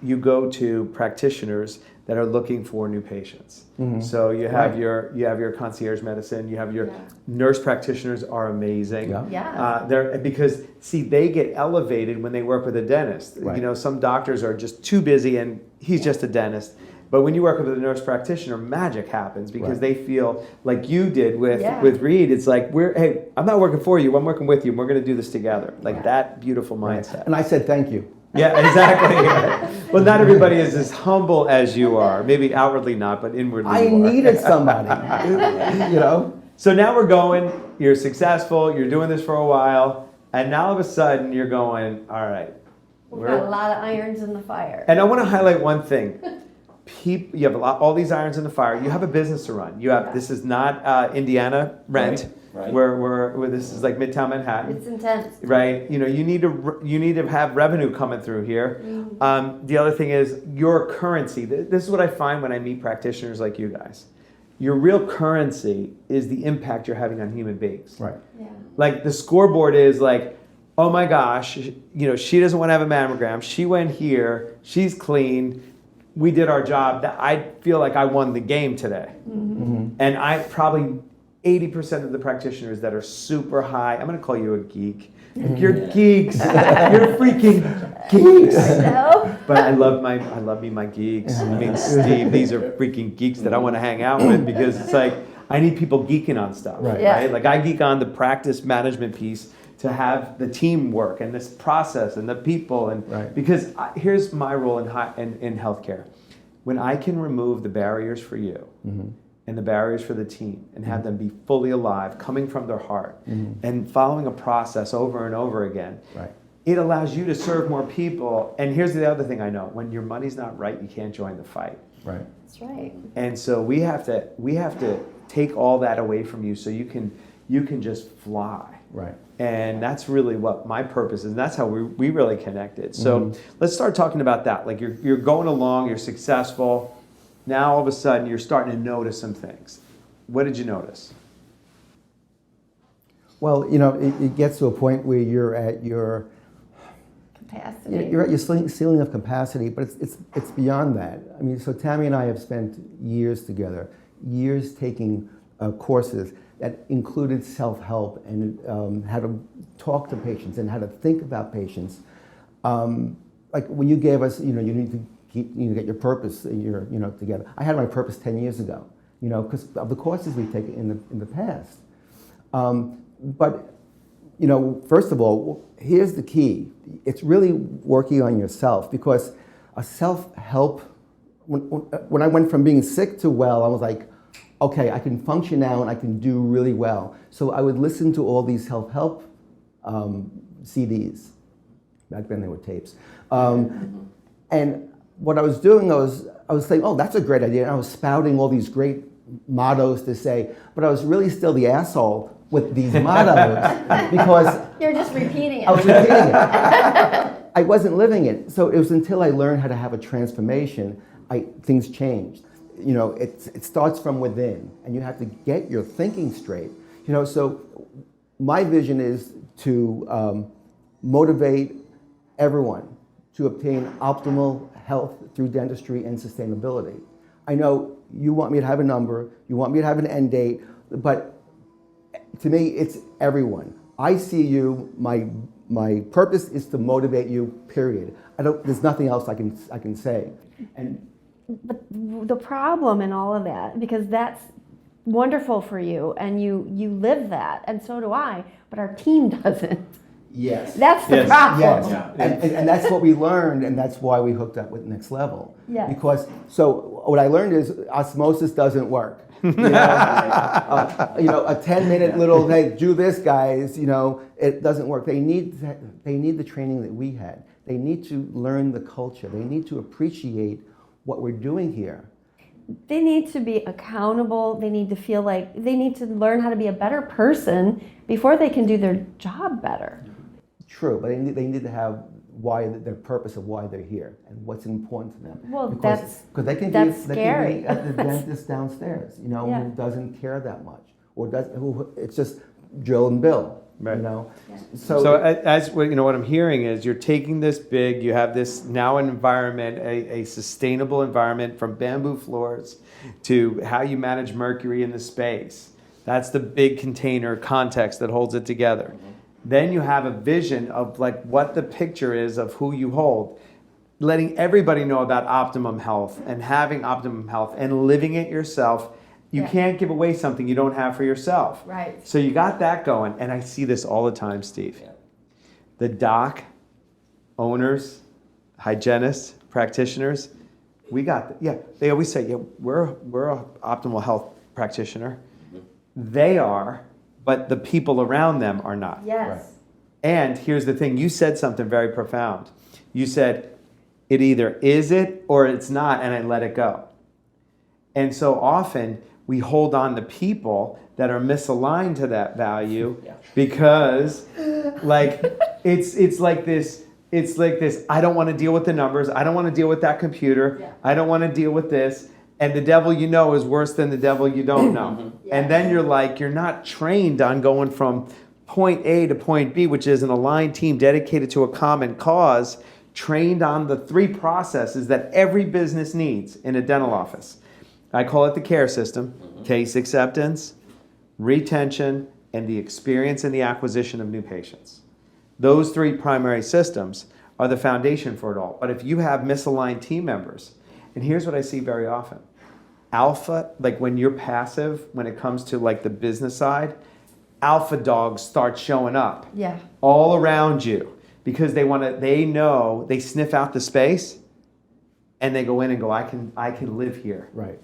you go to practitioners that are looking for new patients. Mm-hmm. So you have your concierge medicine, you have your nurse practitioners are amazing. They're because see, they get elevated when they work with a dentist. Right. You know, some doctors are just too busy and he's just a dentist. But when you work with a nurse practitioner, magic happens because they feel like you did with Reid. It's like hey, I'm not working for you, I'm working with you, and we're gonna do this together. Like that beautiful mindset. Right. And I said thank you. Yeah, exactly. Well, not everybody is as humble as you are. Maybe outwardly not, but inwardly I you are. needed somebody, you know? So now we're going, you're successful, you're doing this for a while, and now all of a sudden you're going, all right. We've got a lot of irons in the fire. And I want to highlight one thing. You have all these irons in the fire. You have a business to run. You have This is not Indiana rent. Right. Where this is like Midtown Manhattan. It's intense. Right. You know, you need to have revenue coming through here. Mm-hmm. The other thing is your currency. This is what I find when I meet practitioners like you guys. Your real currency is the impact you're having on human beings. Right. Yeah. Like the scoreboard is like, oh my gosh, you know, she doesn't want to have a mammogram. She went here. She's clean. We did our job. I feel like I won the game today. Mm-hmm. And I probably 80% of the practitioners that are super high, I'm going to call you a geek. You're geeks. You're freaking geeks. No. But I love my geeks. I mean, Steve, these are freaking geeks that I want to hang out with because it's like I need people geeking on stuff, right? Like I geek on the practice management piece to have the teamwork and this process and the people and because here's my role in healthcare. When I can remove the barriers for you. Mm-hmm. And the barriers for the team and have them be fully alive, coming from their heart and following a process over and over again. Right. It allows you to serve more people. And here's the other thing I know. When your money's not right, you can't join the fight. Right. That's right. And so we have to take all that away from you so you can just fly. Right. And that's really what my purpose is. And that's how we really connected. So let's start talking about that. Like you're going along, you're successful. Now all of a sudden you're starting to notice some things. What did you notice? Well, you know, it gets to a point where you're at your capacity. You're at your ceiling of capacity, but it's beyond that. I mean, so Tammy and I have spent years together, years taking courses that included self-help and how to talk to patients and how to think about patients. Like when you gave us, you know, you need to get your purpose, together. I had my purpose 10 years ago, you know, because of the courses we've taken in the past. But, you know, first of all, here's the key. It's really working on yourself because a self-help, when I went from being sick to well, I was like, okay, I can function now and I can do really well. So I would listen to all these self-help CDs. Back then they were tapes. And what I was doing, I was saying, oh, that's a great idea. And I was spouting all these great mottos to say, but I was really still the asshole with these mottos because you're just repeating it. I was repeating it. I wasn't living it. So it was until I learned how to have a transformation, things changed. You know, it starts from within, and you have to get your thinking straight. You know, so my vision is to motivate everyone to obtain optimal health through dentistry and sustainability. I know you want me to have a number, you want me to have an end date, but to me, it's everyone. I see you, my purpose is to motivate you, period. There's nothing else I can say. But the problem in all of that, because that's wonderful for you and you live that, and so do I, but our team doesn't. Yes. That's the problem. Yes. And that's what we learned, and that's why we hooked up with Next Level. Yeah. Because, so what I learned is osmosis doesn't work. You know, a 10-minute little, hey, do this, guys, it doesn't work. They need the training that we had. They need to learn the culture. They need to appreciate what we're doing here. They need to be accountable. They need to feel like they need to learn how to be a better person before they can do their job better. True, but they need to have their purpose of why they're here and what's important to them. Well, because they can that's be scary. At the dentist downstairs, Yeah. who doesn't care that much, or who it's just Joe and Bill. Right. Yeah. So as what I'm hearing is you're taking this big, you have this now an environment, a sustainable environment from bamboo floors to how you manage mercury in the space. That's the big container context that holds it together. Then you have a vision of like what the picture is of who you hold, letting everybody know about optimum health and having optimum health and living it yourself. You can't give away something you don't have for yourself. Right. So you got that going, and I see this all the time, Steve. Yeah. The doc, owners, hygienists, practitioners, they always say, we're an optimal health practitioner. They are, but the people around them are not. Yes. Right. And here's the thing, you said something very profound. You said, it either is it or it's not, and I let it go. And so often, we hold on to people that are misaligned to that value because it's like this, I don't want to deal with the numbers, I don't want to deal with that computer, I don't want to deal with this, and the devil you know is worse than the devil you don't know. And then you're not trained on going from point A to point B, which is an aligned team dedicated to a common cause, trained on the 3 processes that every business needs in a dental office. I call it the care system: case acceptance, retention, and the experience and the acquisition of new patients. Those 3 primary systems are the foundation for it all. But if you have misaligned team members, and here's what I see very often, alpha, like when you're passive, when it comes to like the business side, alpha dogs start showing up all around you because they sniff out the space and they go in and go, I can live here. Right.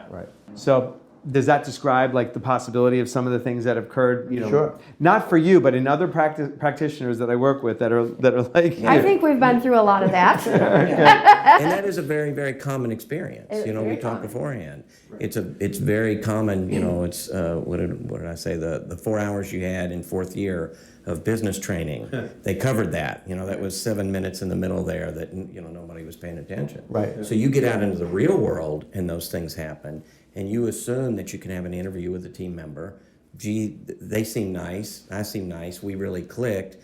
Right. So does that describe like the possibility of some of the things that have occurred? Sure. Not for you, but in other practitioners that I work with that are like you. I think we've been through a lot of that. And that is a very, very common experience. It's we very talked common. beforehand. It's very common. It's what did I say? The 4 hours you had in 4th year of business training. They covered that. That was 7 minutes in the middle there that nobody was paying attention. Right. So you get out into the real world and those things happen, and you assume that you can have an interview with a team member. Gee, they seem nice. I seem nice. We really clicked.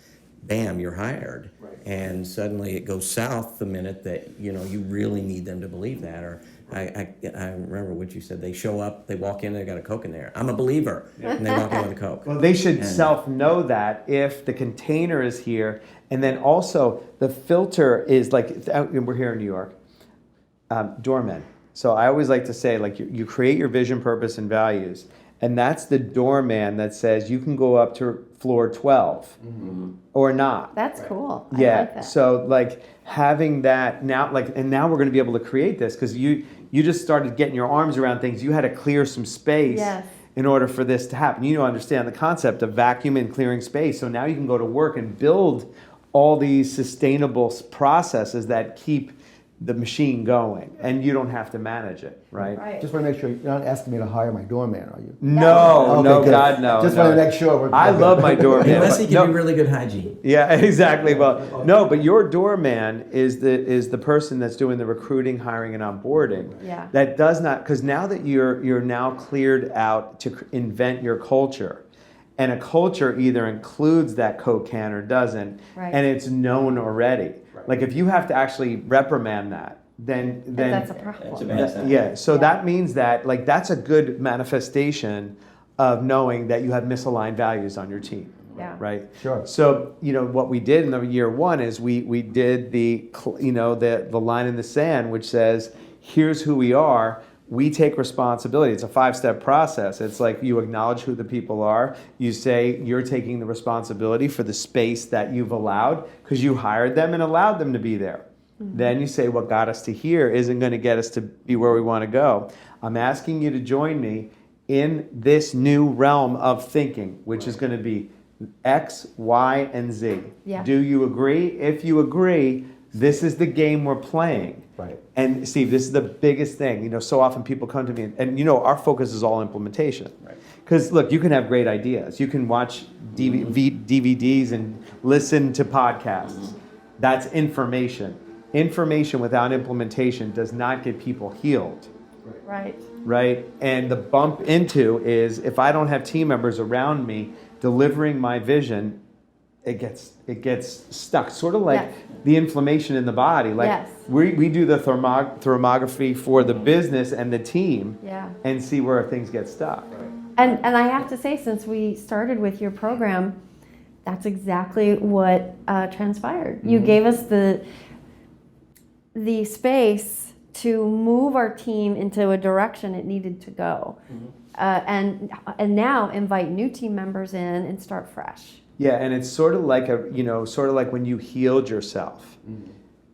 Bam, you're hired. Right. And suddenly it goes south the minute that you really need them to believe that. Or I remember what you said. They show up, they walk in, they got a Coke in there. I'm a believer, and they walk in with a Coke. Well, they should self-know that if the container is here, and then also the filter is like, we're here in New York, doormen. So I always like to say, like, you create your vision, purpose, and values, and that's the doorman that says you can go up to floor 12 or not. That's cool. I Yeah. like that. So like having that now, and now we're going to be able to create this because you just started getting your arms around things. You had to clear some space in order for this to happen. You understand the concept of vacuum and clearing space. So now you can go to work and build all these sustainable processes that keep the machine going, and you don't have to manage it, right? Just want to make sure you're not asking me to hire my doorman, are you? No, Okay, no, good. God, no. Just no. want to make sure. I love my doorman. Unless he but can do really good hygiene. Yeah, exactly. Well, no, but your doorman is the person that's doing the recruiting, hiring, and onboarding. Yeah. That does not, because now that you're now cleared out to invent your culture, and a culture either includes that Coke can or doesn't, and it's known already. Like if you have to actually reprimand that, then that's a problem. That's a bad sign. Yeah. So that means that like that's a good manifestation of knowing that you have misaligned values on your team. Yeah. Right. Sure. So what we did in the year 1 is we did the line in the sand which says here's who we are. we take responsibility. It's a 5-step process. It's like you acknowledge who the people are. You say you're taking the responsibility for the space that you've allowed because you hired them and allowed them to be there. Then you say what got us to here isn't going to get us to be where we want to go. I'm asking you to join me in this new realm of thinking, which is going to be X, Y, and Z. Yeah. Do you agree? If you agree, this is the game we're playing. Right. And Steve, this is the biggest thing. You know, so often people come to me, and you know, our focus is all implementation. Right. Because look, you can have great ideas. You can watch DVDs and listen to podcasts. That's information. Information without implementation does not get people healed. Right. Right? And the bump into is if I don't have team members around me delivering my vision, it gets stuck. Sort of like the inflammation in the body. Like we do the thermography for the business and the team and see where things get stuck. And I have to say, since we started with your program, that's exactly what transpired. You gave us the space to move our team into a direction it needed to go, and now invite new team members in and start fresh. Yeah, and it's sort of like sort of like when you healed yourself,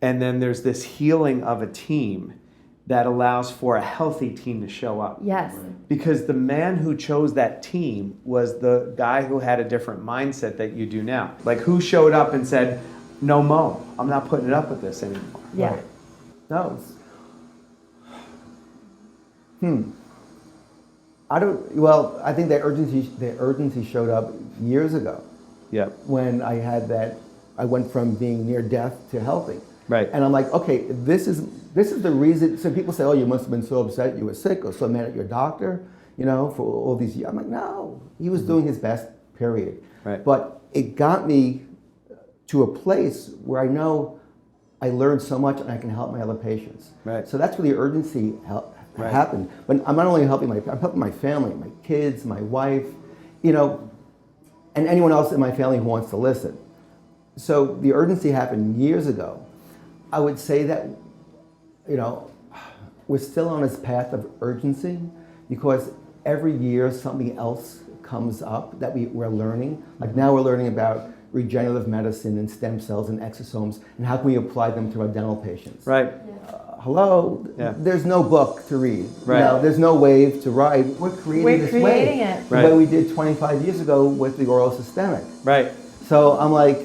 and then there's this healing of a team that allows for a healthy team to show up. Yes. Because the man who chose that team was the guy who had a different mindset that you do now. Like who showed up and said, "No mo, I'm not putting it up with this anymore." Yeah. Right. No. I think the urgency showed up years ago. Yeah. When I went from being near death to healthy. Right. And I'm like, okay, this is the reason. So people say, oh, you must have been so upset you were sick or so mad at your doctor, for all these years. I'm like, no, he was doing his best, period. Right. But it got me to a place where I know I learned so much and I can help my other patients. Right. So that's where the urgency happened. But I'm not only helping I'm helping my family, my kids, my wife, and anyone else in my family who wants to listen. So the urgency happened years ago. I would say that, we're still on this path of urgency because every year something else comes up that we're learning. Like now we're learning about regenerative medicine and stem cells and exosomes and how can we apply them to our dental patients. Right. Hello? Yeah. There's no book to read. Right. There's no wave to ride. We're creating this wave. It. The way we did 25 years ago with the oral systemic. Right. So I'm like,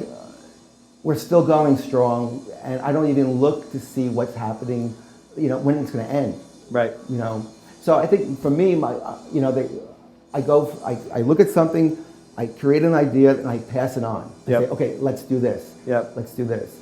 we're still going strong, and I don't even look to see what's happening, when it's going to end. Right. So I think for me, I look at something, I create an idea, and I pass it on. I say, okay, let's do this. Yep. Let's do this.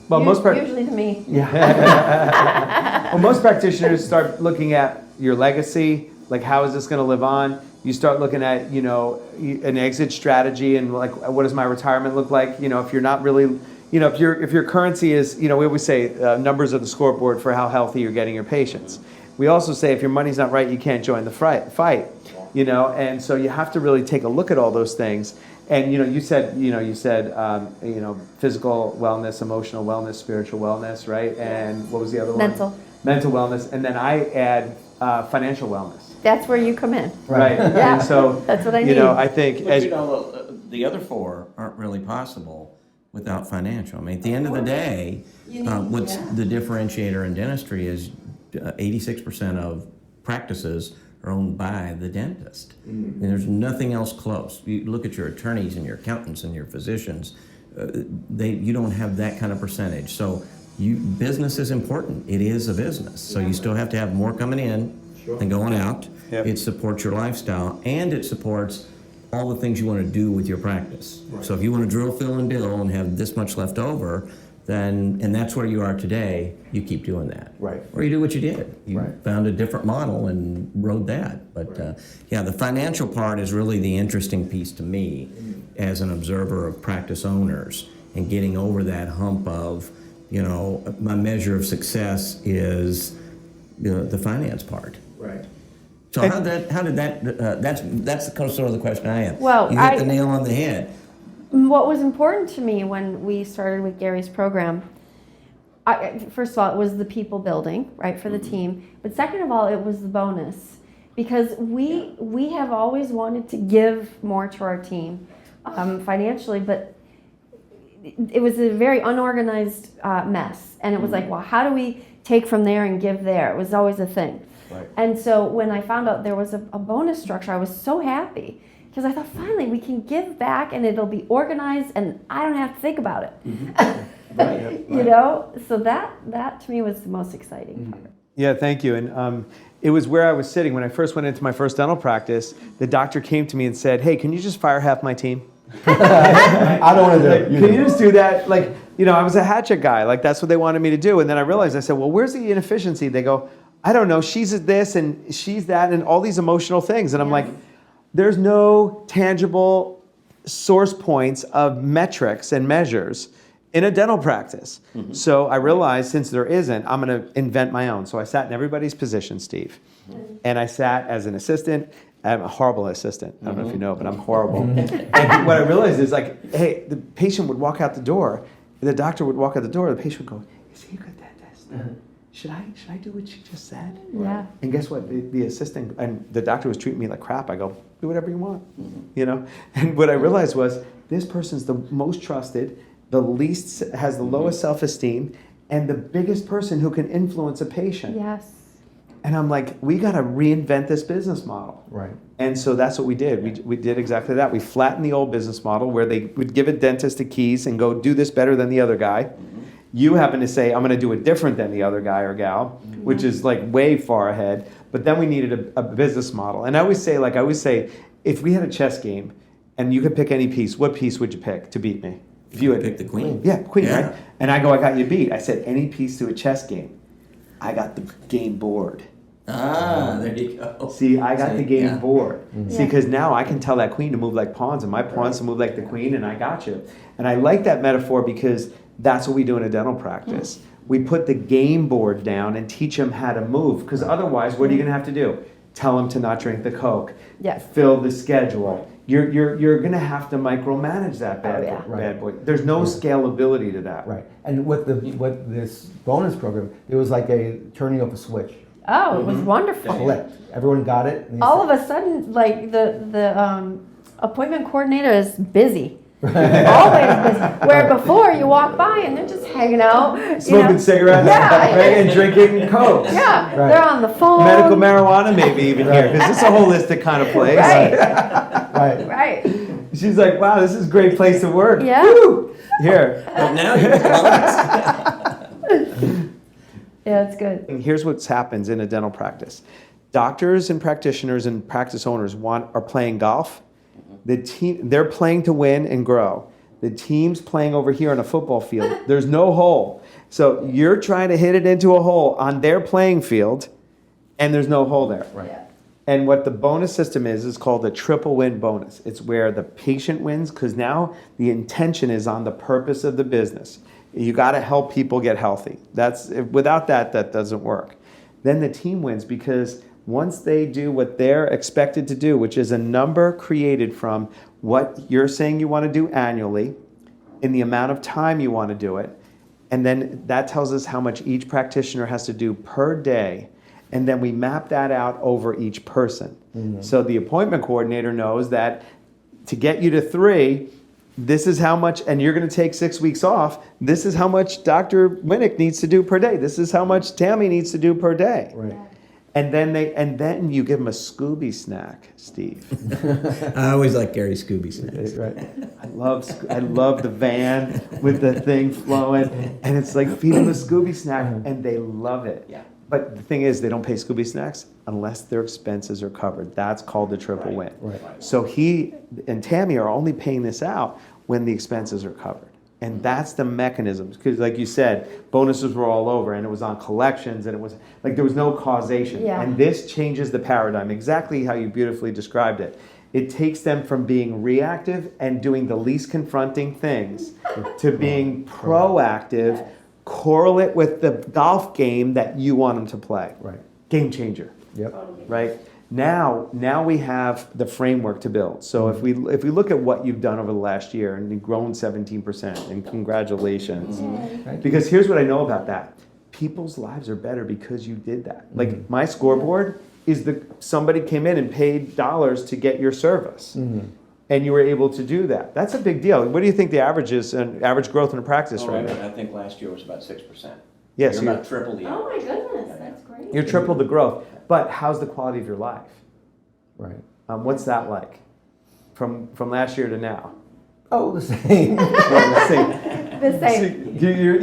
Well, usually to me. Well, most practitioners start looking at your legacy, like how is this going to live on? You start looking at, an exit strategy and like, what does my retirement look like? If you're not really, if your currency is, we always say numbers are the scoreboard for how healthy you're getting your patients. We also say if your money's not right, you can't join the fight. And so you have to really take a look at all those things. And you said physical wellness, emotional wellness, spiritual wellness, right? And what was the other one? Mental wellness, and then I add financial wellness. That's where you come in. Right. Yeah. And so that's what I need. I think the other four aren't really possible without financial. I mean, at the end of the day, what's the differentiator in dentistry is 86% of practices are owned by the dentist. And there's nothing else close. You look at your attorneys and your accountants and your physicians, you don't have that kind of percentage. So business is important. It is a business. So you still have to have more coming in than going out. Yep. It supports your lifestyle and it supports all the things you want to do with your practice. Right. So if you want to drill, fill, and bill and have this much left over, and that's where you are today, you keep doing that. Right. Or you do what you did. You found a different model and rode that. But the financial part is really the interesting piece to me as an observer of practice owners and getting over that hump of, my measure of success is the finance part. Right. So how did that, that's sort of the question I have. Well, you hit the nail on the head. What was important to me when we started with Gary's program first of all, it was the people building, right, for the team. But second of all, it was the bonus. Because we have always wanted to give more to our team financially, but it was a very unorganized mess. And it was like, well, how do we take from there and give there? It was always a thing. Right. And so when I found out there was a bonus structure, I was so happy. Because I thought, finally, we can give back and it'll be organized and I don't have to think about it. Right. You know? So that to me was the most exciting part. Yeah, thank you. And it was where I was sitting when I first went into my first dental practice. The doctor came to me and said, "Hey, can you just fire half my team?" I don't want to do it. Can you just do that? Like, you know, I was a hatchet guy. Like, that's what they wanted me to do. And then I realized, I said, well, where's the inefficiency? They go, I don't know. She's this and she's that and all these emotional things. And I'm like, there's no tangible source points of metrics and measures in a dental practice. Mm-hmm. So I realized, since there isn't, I'm going to invent my own. So I sat in everybody's position, Steve. Mm-hmm. And I sat as an assistant. I'm a horrible assistant. I don't know if you know, but I'm horrible. And what I realized is, like, hey, the patient would walk out the door. The doctor would walk out the door. The patient would go, is he a good dentist? Mm-hmm. Should I do what she just said? Yeah. And guess what? The assistant and the doctor was treating me like crap. I go, do whatever you want, you know? And what I realized was, this person's the most trusted, the least, has the lowest self-esteem, and the biggest person who can influence a patient. Yes. And I'm like, we got to reinvent this business model. Right. And so that's what we did. We did exactly that. We flattened the old business model where they would give a dentist the keys and go, do this better than the other guy. You happen to say, I'm going to do it different than the other guy or gal, which is like way far ahead. But then we needed a business model. And I always say, if we had a chess game and you could pick any piece, what piece would you pick to beat me? If you had pick the queen. Yeah, queen, Yeah. right? And I go, I got you beat. I said, any piece to a chess game. I got the game board. Ah, there you go. See, I got the game yeah. board. Mm-hmm. See, because now I can tell that queen to move like pawns and my pawns to move like the queen, and I got you. And I like that metaphor because that's what we do in a dental practice. We put the game board down and teach them how to move, because otherwise, what are you going to have to do? Tell them to not drink the Coke. Yes. Fill the schedule. You're going to have to micromanage that bad boy. There's no scalability to that. Right. And with this bonus program, it was like a turning of a switch. Oh, it was wonderful. Clicked. Everyone got it. And All of a sudden, like the appointment coordinator is busy. Always busy. Where before you walk by and they're just hanging out, Smoking cigarettes, Yeah. right, and drinking Coke. Yeah, Right. they're on the phone. Medical marijuana maybe even here, because it's a holistic kind of place. Right. Right. Right. She's like, wow, this is a great place to work. Yeah. Woo! Here. But now you're Yeah, it's good. And here's what happens in a dental practice. Doctors and practitioners and practice owners are playing golf. They're playing to win and grow. The team's playing over here on a football field. There's no hole. So you're trying to hit it into a hole on their playing field, and there's no hole there. Right. Yeah. And what the bonus system is called the triple win bonus. It's where the patient wins, because now the intention is on the purpose of the business. You got to help people get healthy. Without that doesn't work. Then the team wins, because once they do what they're expected to do, which is a number created from what you're saying you want to do annually, in the amount of time you want to do it, and then that tells us how much each practitioner has to do per day, and then we map that out over each person. Mm-hmm. So the appointment coordinator knows that to get you to 3, this is how much, and you're going to take 6 weeks off, this is how much Dr. Winick needs to do per day. This is how much Tammy needs to do per day. Right. And then you give them a Scooby snack, Steve. I always like Gary Scooby snacks. Right. I love the van with the thing flowing, and it's like feed them a Scooby snack, and they love it. Yeah. But the thing is, they don't pay Scooby snacks unless their expenses are covered. That's called the triple win. Right. So he and Tammy are only paying this out when the expenses are covered. And that's the mechanisms, because like you said, bonuses were all over, and it was on collections, and it was like there was no causation. Yeah. And this changes the paradigm, exactly how you beautifully described it. It takes them from being reactive and doing the least confronting things to being proactive, correlate with the golf game that you want them to play. Right. Game changer, Yep. right? Now we have the framework to build. So if we look at what you've done over the last year, and you've grown 17%, and congratulations. Because here's what I know about that. People's lives are better because you did that. Like my scoreboard is somebody came in and paid dollars to get your service. And you were able to do that. That's a big deal. What do you think the average is, and average growth in a practice right now? I think last year was about 6%. Yes, you're about triple the. Oh my goodness, that's great. You're triple the growth. But how's the quality of your life? Right. What's that like from last year to now? Oh, the same. The same. The same.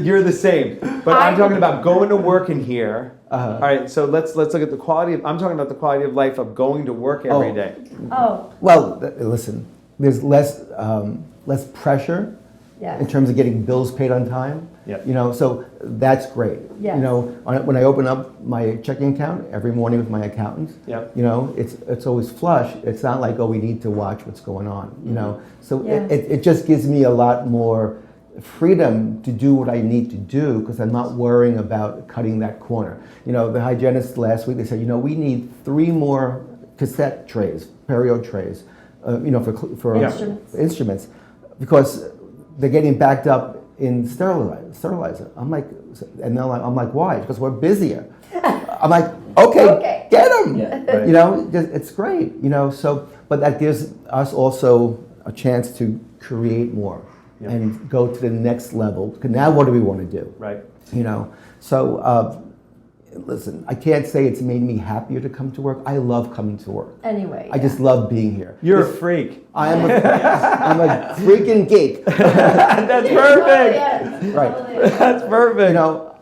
You're the same. But I'm talking about going to work in here. All right, so let's look at the quality of, I'm talking about the quality of life of going to work every day. Oh, Well, listen, there's less pressure yes. in terms of getting bills paid on time. Yep. You know, so that's great. Yes. You know, when I open up my checking account every morning with my accountant, Yep. you know, it's always flush. It's not like, oh, we need to watch what's going on, you know. So Yes. it just gives me a lot more freedom to do what I need to do because I'm not worrying about cutting that corner. You know, the hygienist last week, they said, you know, we need 3 more cassette trays, perio trays, you know, for instruments because they're getting backed up in sterilizer. I'm like, and then I'm like, why? Because we're busier. I'm like, okay. Get them. Yeah. Right. You know, it's great. You know, so but that gives us also a chance to create more and go to the next level. Because now, what do we want to do? Right. You know, so listen, I can't say it's made me happier to come to work. I love coming to work. Anyway. I just love being here. You're a freak. I'm a freaking geek. That's perfect. Right. That's perfect. You know,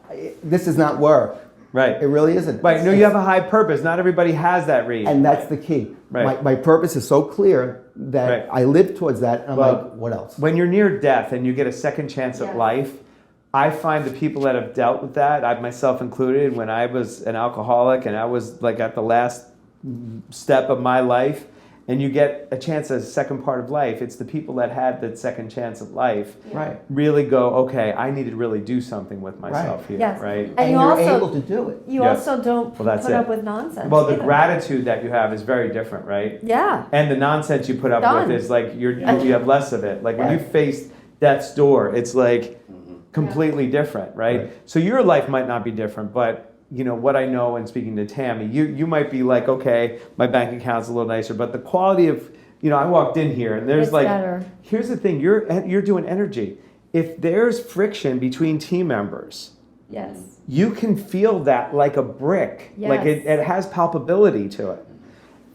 this is not work. Right. It really isn't. Right. No, you have a high purpose. Not everybody has that, Reid. And that's the key. Right. My purpose is so clear that Right. I live towards that. And I'm Well, like, what else? When you're near death and you get a second chance at Yes. life, I find the people that have dealt with that, I myself included, when I was an alcoholic and I was like at the last step of my life, and you get a chance at a second part of life, it's the people that had that second chance of life Right. really go, okay, I need to really do something with myself Right. here, Yes. right? And you you're also- able to do it. You Yes. also don't Well, that's put it. up with nonsense. Well, the either. gratitude that you have is very different, right? Yeah. And the nonsense you put up Done. with is like you have less of it. Like when you face death's door, it's like completely different, right? So your life might not be different, but you know what I know in speaking to Tammy, you might be like, okay, my bank account's a little nicer, but the quality of, you know, I walked in here and there's It's like, better. here's the thing, you're doing energy. If there's friction between team members, Yes. you can feel that like a brick. Like Yes. it has palpability to it.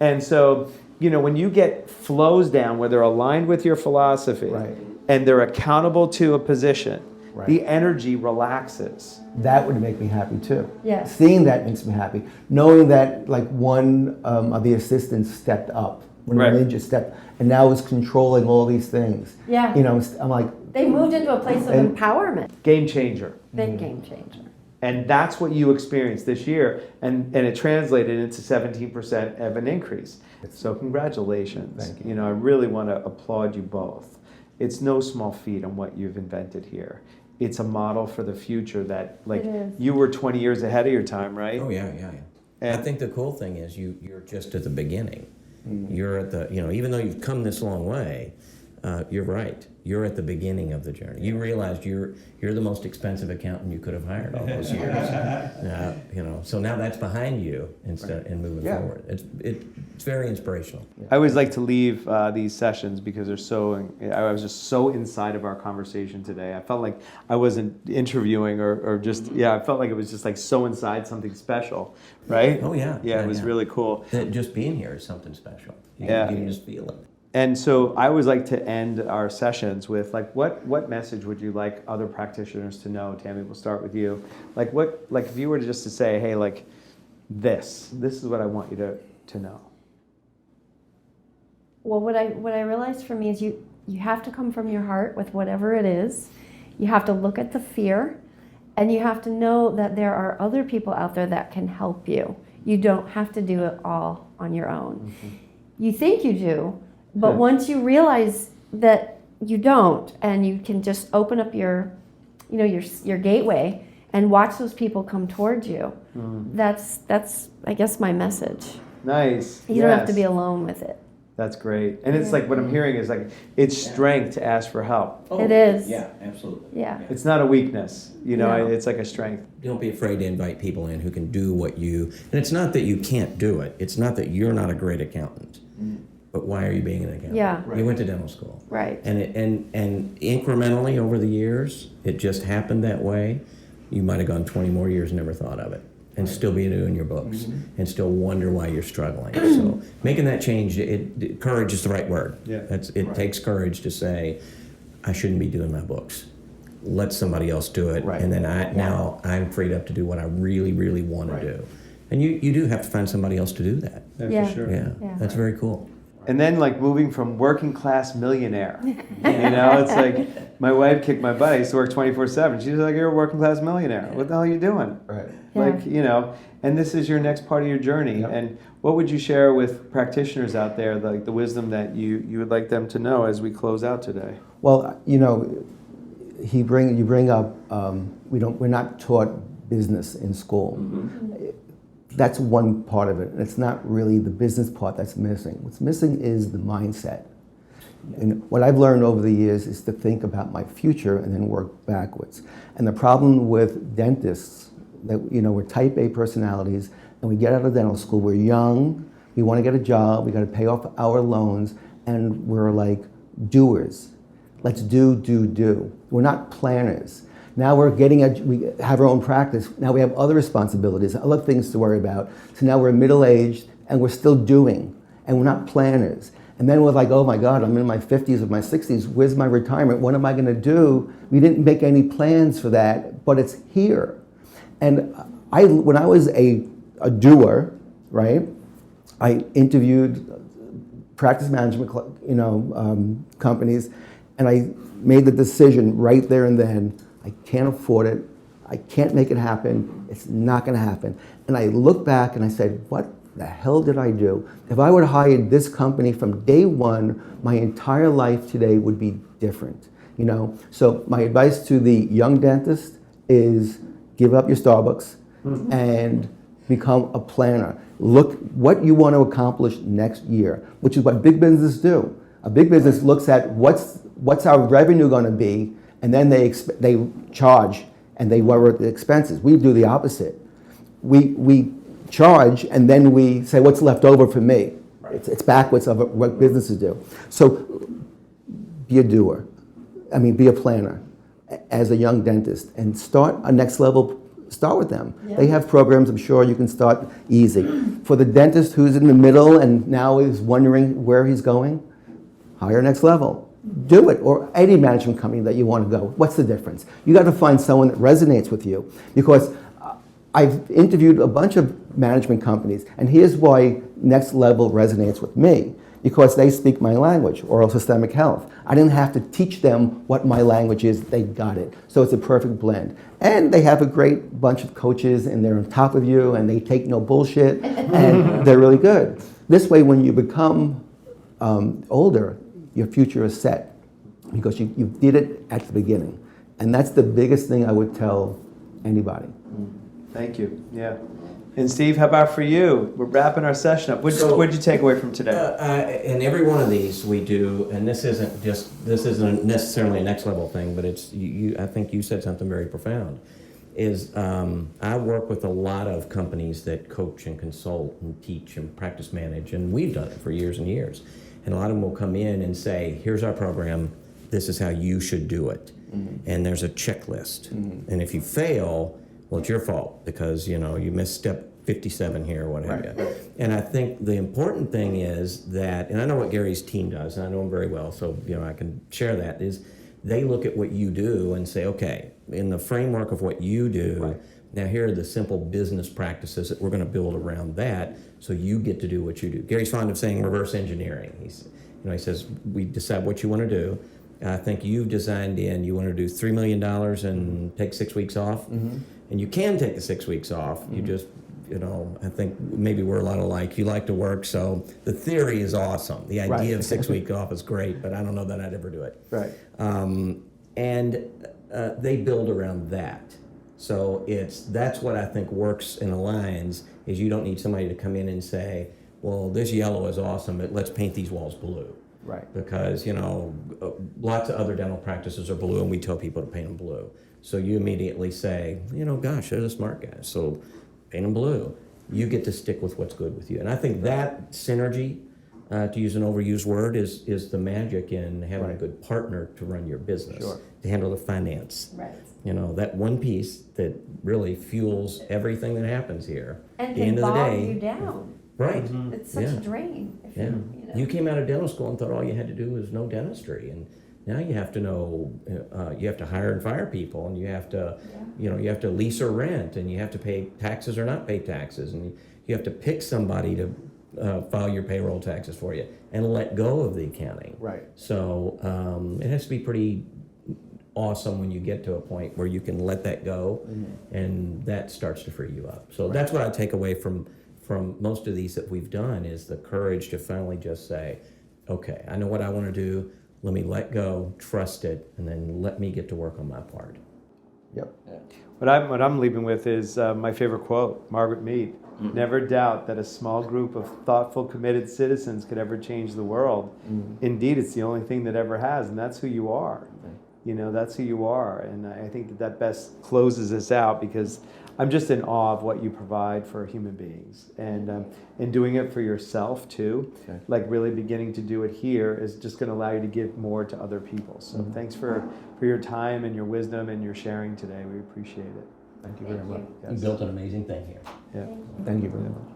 And so, you know, when you get flows down where they're aligned with your philosophy Right. and they're accountable to a position, Right. the energy relaxes. That would make me happy too. Yes. Seeing that makes me happy. Knowing that like one of the assistants stepped up. When Right. the ninja stepped and now is controlling all these things. Yeah. You know, I'm like, They moved into a place of And- empowerment. Game changer. Big game changer. And that's what you experienced this year. And it translated into 17% of an increase. So congratulations. Thank you. You know, I really want to applaud you both. It's no small feat on what you've invented here. It's a model for the future that, like, It is. you were 20 years ahead of your time, right? Oh yeah. And- I think the cool thing is you're just at the beginning. You're at the, you know, even though you've come this long way, you're right. You're at the beginning of the journey. You realized you're the most expensive accountant you could have hired all those years. You know, so now that's behind you instead and moving Yeah. forward. It's very inspirational. I always like to leave these sessions because they're so. I was just so inside of our conversation today. I felt like I wasn't interviewing or just I felt like it was just like so inside something special, right? Oh yeah. Yeah, it was really cool. Just being here is something special. You can just feel it. And so I always like to end our sessions with like, what message would you like other practitioners to know? Tammy, we'll start with you. Like if you were just to say, hey, like this is what I want you to know. Well, what I realized for me is you have to come from your heart with whatever it is. You have to look at the fear, and you have to know that there are other people out there that can help you. You don't have to do it all on your own. Mm-hmm. You think you do, but once you realize that you don't, and you can just open up your gateway and watch those people come towards you. That's I guess my message. Nice. You don't have to Yes. be alone with it. That's great. And it's like what I'm hearing is like it's strength to ask for help. Oh, It is. Yeah, absolutely. Yeah. It's not a weakness, you know, No. it's like a strength. Don't be afraid to invite people in who can do what you, and it's not that you can't do it. It's not that you're not a great accountant. But why are you being an accountant? Yeah. You went to dental school. Right. And incrementally over the years, it just happened that way. You might have gone 20 more years and never thought of it, and still be doing your books, and still wonder why you're struggling. So making that change, courage is the right word. Yeah. It takes courage to say, I shouldn't be doing my books. Let somebody else do it, Right. and then now I'm freed up to do what I really, really want to do. And you do have to find somebody else to do that. Yeah. For sure. Yeah, Yeah. that's very cool. And then like moving from working class millionaire, you know, it's like my wife kicked my butt. I used to work 24/7. She's like, you're a working class millionaire. What the hell are you doing? Right. Like, you know, and this is your next part of your journey. Yep. And what would you share with practitioners out there, like the wisdom that you would like them to know as we close out today? Well, you know, you bring up we're not taught business in school. That's one part of it. And it's not really the business part that's missing. What's missing is the mindset. And what I've learned over the years is to think about my future and then work backwards. And the problem with dentists, that you know, we're type A personalities, and we get out of dental school, we're young, we want to get a job, we got to pay off our loans, and we're like doers. Let's do. We're not planners. Now we have our own practice. Now we have other responsibilities, other things to worry about. So now we're middle-aged and we're still doing, and we're not planners. And then we're like, oh my God, I'm in my 50s or my 60s. Where's my retirement? What am I going to do? We didn't make any plans for that, but it's here. And when I was a doer, right, I interviewed practice management, companies, and I made the decision right there and then, I can't afford it. I can't make it happen. It's not going to happen. And I look back and I said, what the hell did I do? If I would have hired this company from day one, my entire life today would be different. You know. So my advice to the young dentist is give up your Starbucks and become a planner. Look what you want to accomplish next year, which is what big businesses do. A big business looks at what's our revenue going to be, and then they charge and they worry the expenses. We do the opposite. We charge and then we say what's left over for me. Right. It's backwards of what businesses do. So be a doer. Be a planner as a young dentist and start a next level. Start with them. Yeah. They have programs. I'm sure you can start easy. For the dentist who's in the middle and now is wondering where he's going, hire next level. Do it, or any management company that you want to go. What's the difference? You got to find someone that resonates with you, because I've interviewed a bunch of management companies, and here's why next level resonates with me, because they speak my language, oral systemic health. I didn't have to teach them what my language is, they got it. So it's a perfect blend. And they have a great bunch of coaches, and they're on top of you, and they take no bullshit, and they're really good. This way, when you become older, your future is set because you did it at the beginning. And that's the biggest thing I would tell anybody. Thank you. Yeah. And Steve, how about for you? We're wrapping our session up. What did you take away from today? In every one of these we do, and this isn't necessarily a next level thing, but it's I think you said something very profound. I work with a lot of companies that coach and consult and teach and practice manage, and we've done it for years and years. And a lot of them will come in and say, here's our program, this is how you should do it. And there's a checklist. And if you fail, well, it's your fault because you missed step 57 here or what have you. And I think the important thing is that, and I know what Gary's team does, and I know him very well, so I can share that, is they look at what you do and say, okay, in the framework of what you do, now here are the simple business practices that we're going to build around that, so you get to do what you do. Gary's fond of saying reverse engineering. He says, we decide what you want to do. I think you've designed you want to do $3 million and take 6 weeks off. And you can take the 6 weeks off. You just, I think maybe we're a lot alike. You like to work, so the theory is awesome. The idea of 6 weeks off is great, but I don't know that I'd ever do it. Right. And they build around that. So that's what I think works and aligns, is you don't need somebody to come in and say, well, this yellow is awesome, but let's paint these walls blue. Right. Because, lots of other dental practices are blue, and we tell people to paint them blue. So you immediately say, gosh, they're the smart guys, so paint them blue. You get to stick with what's good with you. And I think that synergy, to use an overused word, is the magic in having a good partner to run your business, to handle the finance. Right. That one piece that really fuels everything that happens here. And at the can end of the bog day, you down. right? It's such a drain. If You came out of dental school and thought all you had to do was know dentistry, and now you have to know, you have to hire and fire people, and you have to, you have to lease or rent, and you have to pay taxes or not pay taxes, and you have to pick somebody to file your payroll taxes for you, and let go of the accounting. Right. So it has to be pretty awesome when you get to a point where you can let that go, and that starts to free you up. So that's what I take away from most of these that we've done, is the courage to finally just say, okay, I know what I want to do, let me let go, trust it, and then let me get to work on my part. Yep. What I'm leaving with is my favorite quote, Margaret Mead. Never doubt that a small group of thoughtful, committed citizens could ever change the world. Indeed, it's the only thing that ever has, and that's who you are. That's who you are, and I think that best closes us out, because I'm just in awe of what you provide for human beings, and doing it for yourself too. Like really beginning to do it here is just going to allow you to give more to other people. So thanks for your time and your wisdom and your sharing today. We appreciate it. Thank you very much. You built an amazing thing here. Yeah. Thank you very much.